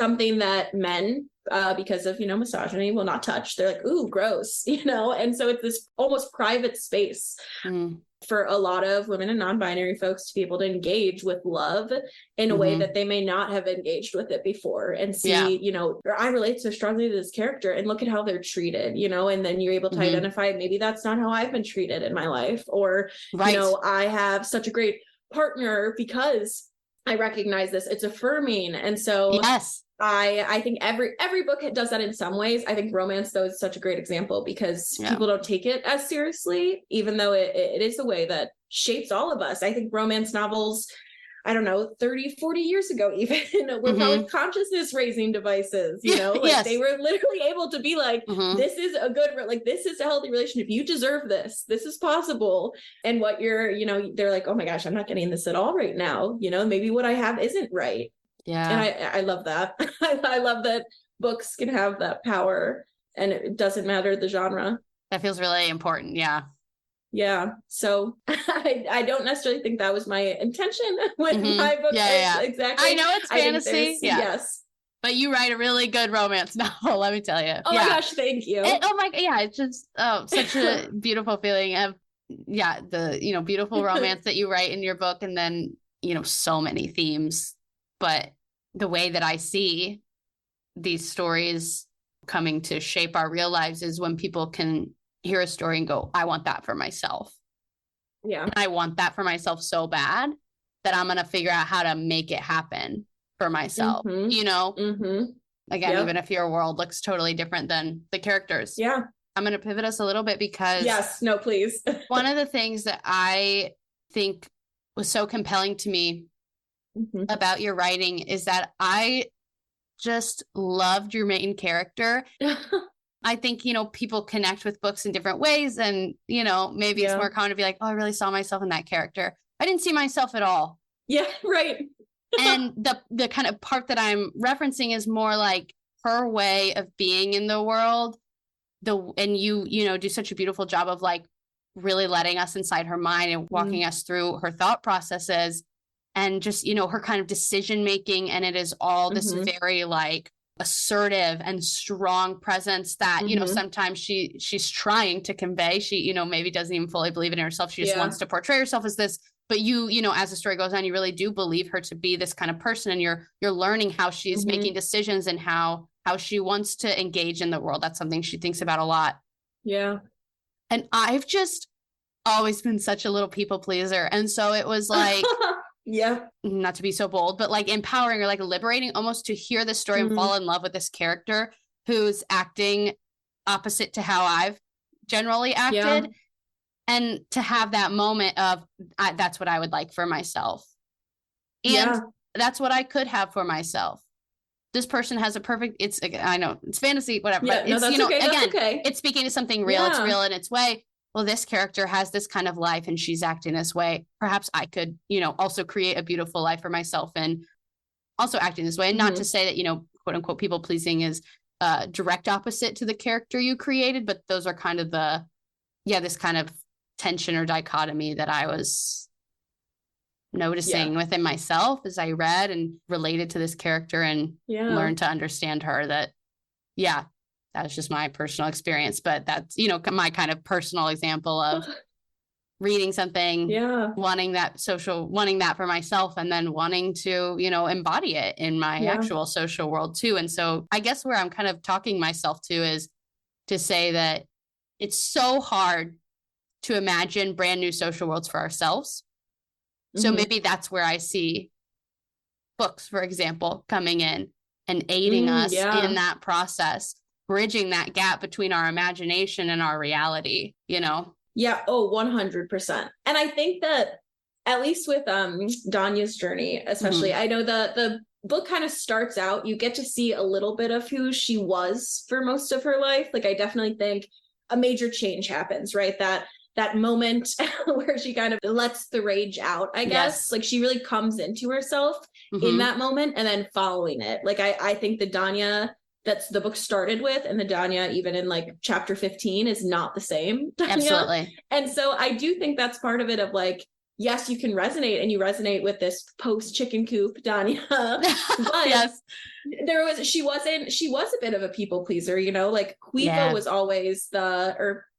something that men, because of, misogyny, will not touch. They're like, ooh, gross, and so it's this almost private space for a lot of women and non-binary folks to be able to engage with love in a way that they may not have engaged with it before, and see, or I relate so strongly to this character and look at how they're treated, and then you're able to identify, maybe that's not how I've been treated in my life, or, I have such a great partner because I recognize this. It's affirming. And so I think every book does that in some ways. I think romance, though, is such a great example because people don't take it as seriously, even though it is a way that shapes all of us. I think romance novels, I don't know, 30, 40 years ago, even were probably consciousness raising devices, like they were literally able to be like, this is a good, this is a healthy relationship. You deserve this. This is possible. And what you're, they're like, oh my gosh, I'm not getting this at all right now. Maybe what I have isn't right. Yeah. And I love that. I love that books can have that power and it doesn't matter the genre. That feels really important. Yeah. Yeah. So I don't necessarily think that was my intention with my book. Exactly. I know it's fantasy. Yes. But you write a really good romance novel, let me tell you. Oh my gosh, thank you. It's just such a beautiful feeling of the beautiful romance that you write in your book, and then so many themes. But the way that I see these stories coming to shape our real lives is when people can hear a story and go, I want that for myself. Yeah. And I want that for myself so bad that I'm going to figure out how to make it happen for myself, Again, even if your world looks totally different than the characters. Yeah. I'm going to pivot us a little bit because please. One of the things that I think was so compelling to me about your writing is that I just loved your main character. I think, people connect with books in different ways, and, maybe it's more common to be like, oh, I really saw myself in that character. I didn't see myself at all. Yeah, right. And the kind of part that I'm referencing is more like her way of being in the world. And you do such a beautiful job of like really letting us inside her mind and walking us through her thought processes and just, her kind of decision making. And it is all this very like assertive and strong presence that, sometimes she's trying to convey. She, maybe doesn't even fully believe it in herself. She just wants to portray herself as this. But you as the story goes on, you really do believe her to be this kind of person, and you're learning how she's making decisions and how she wants to engage in the world. That's something she thinks about a lot. Yeah. And I've just always been such a little people pleaser. And so it was like, not to be so bold, but like empowering or like liberating almost to hear this story and fall in love with this character who's acting opposite to how I've generally acted. And to have that moment of that's what I would like for myself. And that's what I could have for myself. This person has a perfect, I know it's fantasy, whatever, but it's, again, it's speaking to something real. It's real in its way. Well, this character has this kind of life and she's acting this way. Perhaps I could, also create a beautiful life for myself and also acting this way. And not to say that, quote unquote, people pleasing is direct opposite to the character you created, but those are kind of this kind of tension or dichotomy that I was noticing within myself as I read and related to this character and learned to understand her. That was just my personal experience, but that's my kind of personal example of reading something, wanting that for myself, and then wanting to embody it in my actual social world too. And so I guess where I'm kind of talking myself to is to say that it's so hard to imagine brand new social worlds for ourselves. So maybe that's where I see books, for example, coming in and aiding us in that process, bridging that gap between our imagination and our reality, Yeah. Oh, 100%. And I think that at least with Danya's journey, especially, I know the book kind of starts out, you get to see a little bit of who she was for most of her life. Like, I definitely think a major change happens, right? That moment where she kind of lets the rage out, I guess. Like, she really comes into herself in that moment, and then following it. Like, I think the Danya that's the book started with and the Danya even in like chapter 15 is not the same Danya. Absolutely. And so I do think that's part of it, of like, yes, you can resonate, and you resonate with this post chicken coop Danya. But she was a bit of a people pleaser, like Quiva was always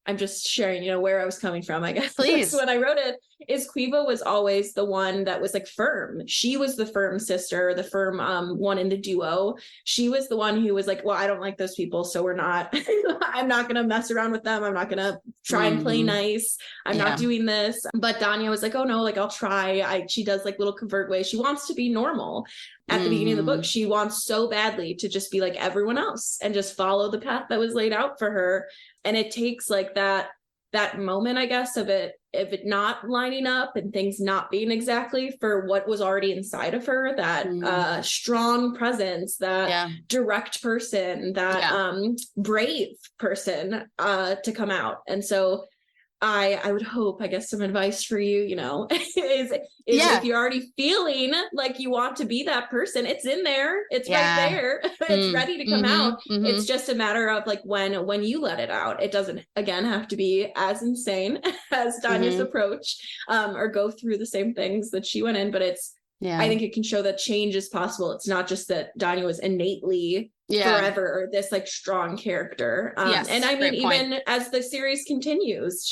I'm just sharing, where I was coming from, I guess. Please. When I wrote it, is Quiva was always the one that was like firm. She was the firm sister, the firm one in the duo. She was the one who was like, well, I don't like those people, so I'm not going to mess around with them. I'm not going to try and play nice. I'm not doing this. But Danya was like, oh no, like I'll try. She does like little covert ways. She wants to be normal. At the beginning of the book, she wants so badly to just be like everyone else and just follow the path that was laid out for her. And it takes like that moment, I guess, of it not lining up and things not being exactly for what was already inside of her, that strong presence, that direct person, that brave person to come out. And so I would hope, I guess, some advice for you, is if you're already feeling like you want to be that person, it's in there, it's right there, it's ready to come out. It's just a matter of like when you let it out. It doesn't, again, have to be as insane as Danya's approach, or go through the same things that she went in, but I think it can show that change is possible. It's not just that Danya was innately forever this like strong character. And I mean, even as the series continues,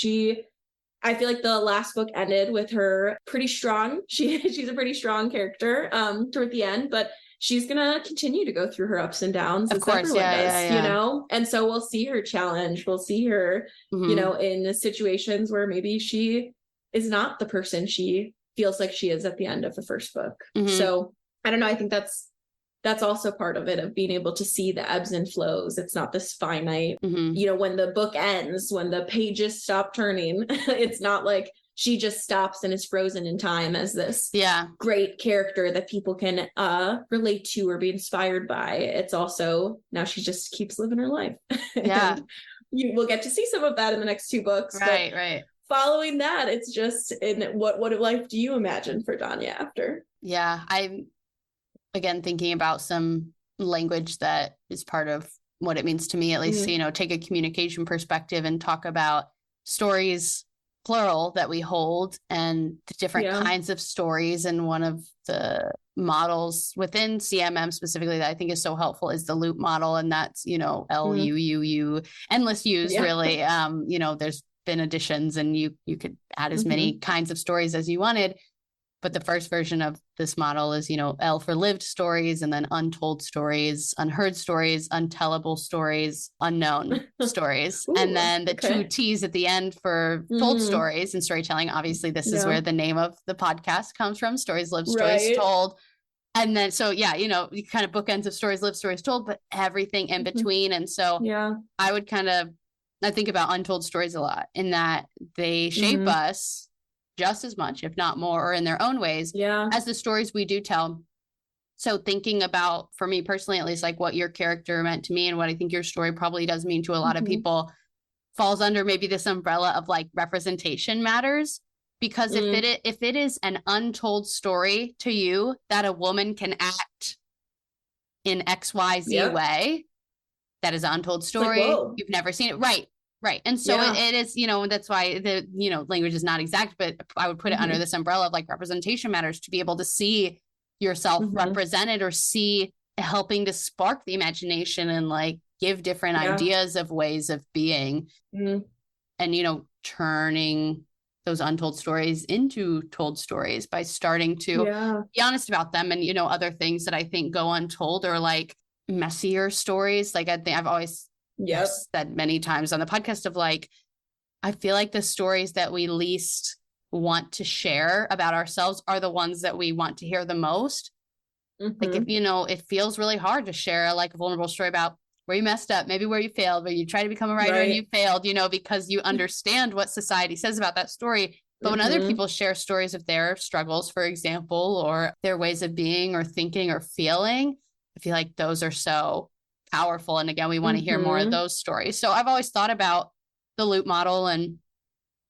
I feel like the last book ended with her pretty strong. She's a pretty strong character toward the end, but she's gonna continue to go through her ups and downs, of course, and so we'll see her challenge. We'll see her, in the situations where maybe she is not the person she feels like she is at the end of the first book. So I don't know. I think that's also part of it, of being able to see the ebbs and flows. It's not this finite, when the book ends, when the pages stop turning, it's not like she just stops and is frozen in time as this great character that people can relate to or be inspired by. It's also, now she just keeps living her life. And you will get to see some of that in the next two books. Right. Following that, it's just, in what life do you imagine for Danya after? Yeah, I'm again thinking about some language that is part of what it means to me, at least, take a communication perspective and talk about stories, plural, that we hold, and the different kinds of stories. And one of the models within CMM specifically that I think is so helpful is the loop model. And that's, LUUU, endless use, really. There's been additions and you could add as many kinds of stories as you wanted. But the first version of this model is, L for lived stories, and then untold stories, unheard stories, untellable stories, unknown stories. Ooh, and then the two T's at the end for told stories and storytelling. Obviously, this is where the name of the podcast comes from. Stories lived, stories told. And then, so yeah, you know, you kind of bookends of stories, live stories told, but everything in between. And so Yeah. I would I think about untold stories a lot in that they shape us just as much, if not more, or in their own ways Yeah. as the stories we do tell. So thinking about, for me personally, at least, like what your character meant to me and what I think your story probably does mean to a lot of people falls under maybe this umbrella of like representation matters. Because if it is an untold story to you that a woman can act in XYZ way, that is an untold It's like, story. whoa. You've never seen it. Right. Right. And so it is, you know, that's why the, you know, language is not exact, but I would put it under this umbrella of like representation matters, to be able to see yourself represented or see helping to spark the imagination and like give different ideas of ways of being and, you know, turning those untold stories into told stories by starting to be honest about them. And, you know, other things that I think go untold are like messier stories. Like I think I've always said many times on the podcast of like, I feel like the stories that we least want to share about ourselves are the ones that we want to hear the most. Like if, you know, it feels really hard to share like a vulnerable story about where you messed up, maybe where you failed, where you try to become a writer and you failed, you know, because you understand what society says about that story. But when other people share stories of their struggles, for example, or their ways of being or thinking or feeling, I feel like those are so powerful. And again, we want to hear more of those stories. So I've always thought about the loop model and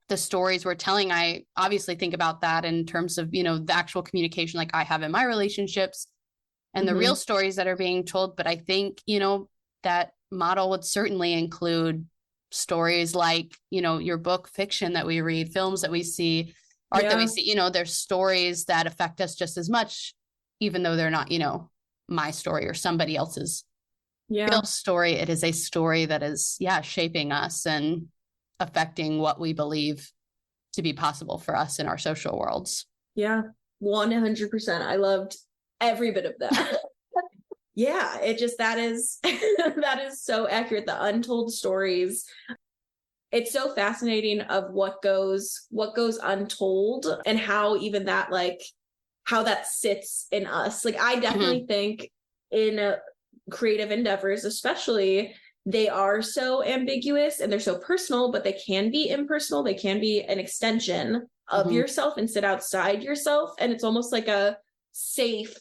the stories we're telling. I obviously think about that in terms of, you know, the actual communication like I have in my relationships and the real stories that are being told. But I think, you know, that model would certainly include stories like, you know, your book, fiction that we read, films that we see, art that we see. You know, there's stories that affect us just as much, even though they're not, you know, my story or somebody else's real story. It is a story that is, shaping us and affecting what we believe to be possible for us in our social worlds. Yeah, 100%. I loved every bit of that. It just, that is that is so accurate. The untold stories. It's so fascinating of what goes untold and how even that, like how that sits in us. Like I definitely think in creative endeavors, especially, they are so ambiguous and they're so personal, but they can be impersonal. They can be an extension of yourself and sit outside yourself. And it's almost like a safe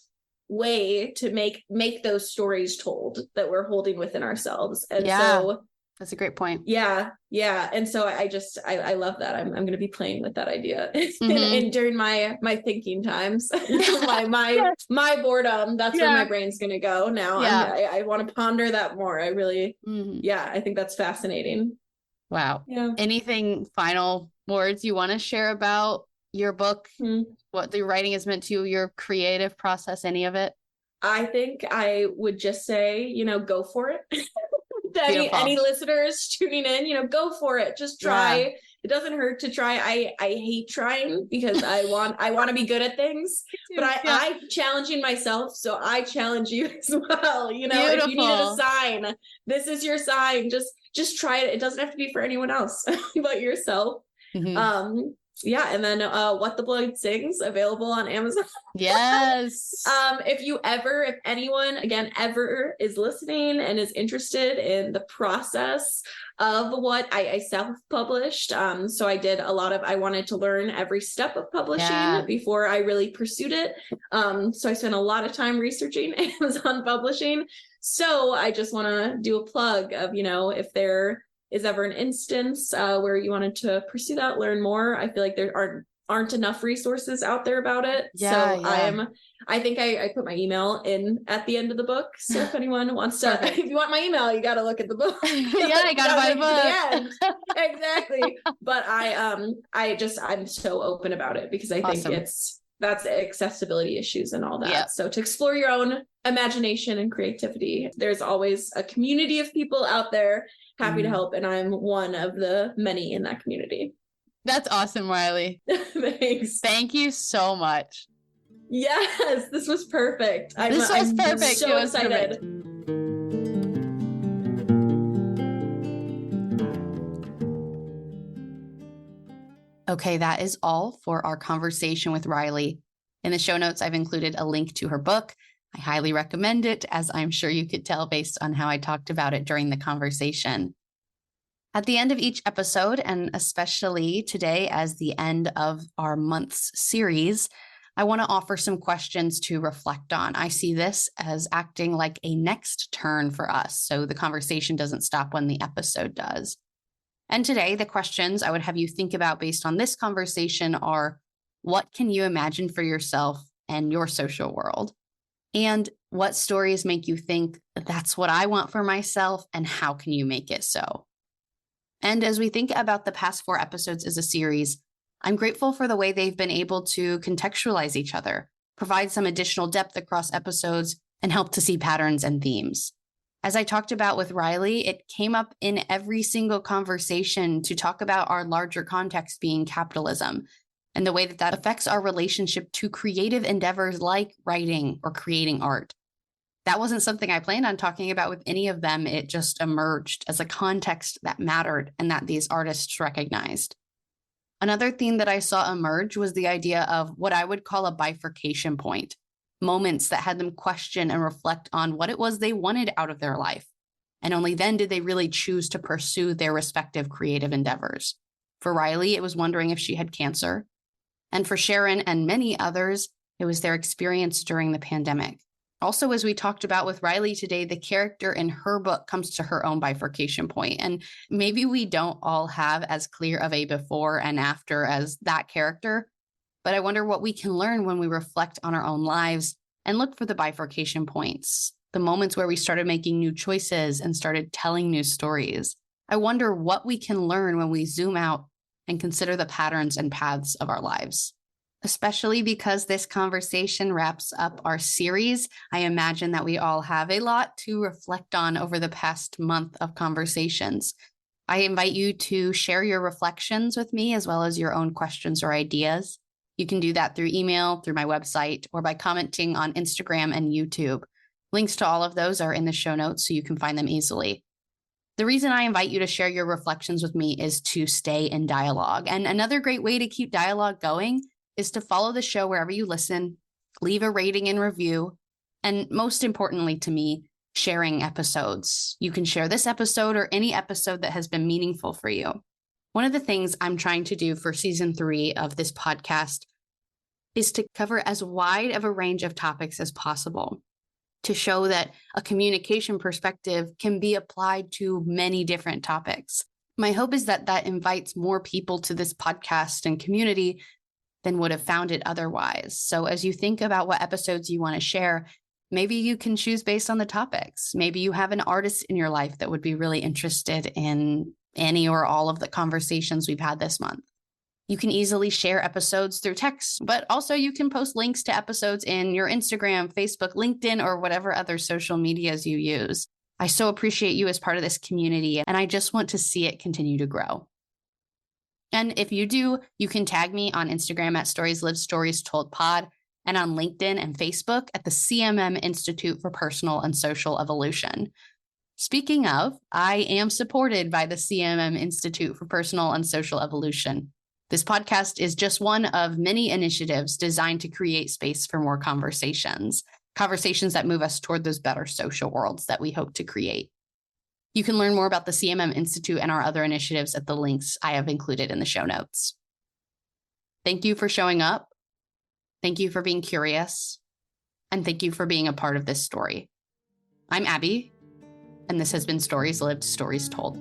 way to make those stories told that we're holding within ourselves. And so that's a great point. And so I love that. I'm going to be playing with that idea and during my thinking times, my boredom, that's where my brain's going to go now. I want to ponder that more. I really, I think that's fascinating. Wow. Anything final words you want to share about your book, what the writing has meant to you, your creative process, any of it? I think I would just say, you know, go for it. To any listeners tuning in, you know, go for it. Just try. It doesn't hurt to try. I hate trying because I want to be good at things, but I'm challenging myself. So I challenge you as well. You know, if you needed a sign, this is your sign. Just try it. It doesn't have to be for anyone else but yourself. And then What the Blood Sings, available on Amazon. If anyone again ever is listening and is interested in the process of what I self-published, so I wanted to learn every step of publishing before I really pursued it, so I spent a lot of time researching Amazon publishing. So I just want to do a plug of, you know, if there is ever an instance where you wanted to pursue that, learn more, I feel like there aren't enough resources out there about it. I think I put my email in at the end of the book. So if anyone wants to, if you want my email, you got to look at the book. I got to buy the book. Exactly. But I'm so open about it because I think that's accessibility issues and all that. So to explore your own imagination and creativity, there's always a community of people out there happy to help. And I'm one of the many in that community. That's awesome, Riley. Thanks. Thank you so much. Yes, this was perfect. I'm so excited. Okay, that is all for our conversation with Riley. In the show notes, I've included a link to her book. I highly recommend it, as I'm sure you could tell based on how I talked about it during the conversation. At the end of each episode, and especially today as the end of our month's series, I want to offer some questions to reflect on. I see this as acting like a next turn for us, so the conversation doesn't stop when the episode does. And today, the questions I would have you think about based on this conversation are, what can you imagine for yourself and your social world? And what stories make you think that's what I want for myself, and how can you make it so? And as we think about the past 4 episodes as a series, I'm grateful for the way they've been able to contextualize each other, provide some additional depth across episodes, and help to see patterns and themes. As I talked about with Riley, it came up in every single conversation to talk about our larger context being capitalism and the way that that affects our relationship to creative endeavors like writing or creating art. That wasn't something I planned on talking about with any of them. It just emerged as a context that mattered and that these artists recognized. Another theme that I saw emerge was the idea of what I would call a bifurcation point, moments that had them question and reflect on what it was they wanted out of their life. And only then did they really choose to pursue their respective creative endeavors. For Riley, it was wondering if she had cancer. And for Sharon and many others, it was their experience during the pandemic. Also, as we talked about with Riley today, the character in her book comes to her own bifurcation point. And maybe we don't all have as clear of a before and after as that character, but I wonder what we can learn when we reflect on our own lives and look for the bifurcation points, the moments where we started making new choices and started telling new stories. I wonder what we can learn when we zoom out and consider the patterns and paths of our lives. Especially because this conversation wraps up our series, I imagine that we all have a lot to reflect on over the past month of conversations. I invite you to share your reflections with me as well as your own questions or ideas. You can do that through email, through my website, or by commenting on Instagram and YouTube. Links to all of those are in the show notes so you can find them easily. The reason I invite you to share your reflections with me is to stay in dialogue. And another great way to keep dialogue going is to follow the show wherever you listen, leave a rating and review, and most importantly to me, sharing episodes. You can share this episode or any episode that has been meaningful for you. One of the things I'm trying to do for season 3 of this podcast is to cover as wide of a range of topics as possible, to show that a communication perspective can be applied to many different topics. My hope is that that invites more people to this podcast and community than would have found it otherwise. So as you think about what episodes you want to share, maybe you can choose based on the topics. Maybe you have an artist in your life that would be really interested in any or all of the conversations we've had this month. You can easily share episodes through text, but also you can post links to episodes in your Instagram, Facebook, LinkedIn, or whatever other social medias you use. I so appreciate you as part of this community, and I just want to see it continue to grow. And if you do, you can tag me on Instagram at Stories Lived, Stories Told Pod, and on LinkedIn and Facebook at the CMM Institute for Personal and Social Evolution. Speaking of, I am supported by the CMM Institute for Personal and Social Evolution. This podcast is just one of many initiatives designed to create space for more conversations that move us toward those better social worlds that we hope to create. You can learn more about the CMM Institute and our other initiatives at the links I have included in the show notes. Thank you for showing up. Thank you for being curious. And thank you for being a part of this story. I'm Abbie, and this has been Stories Lived, Stories Told.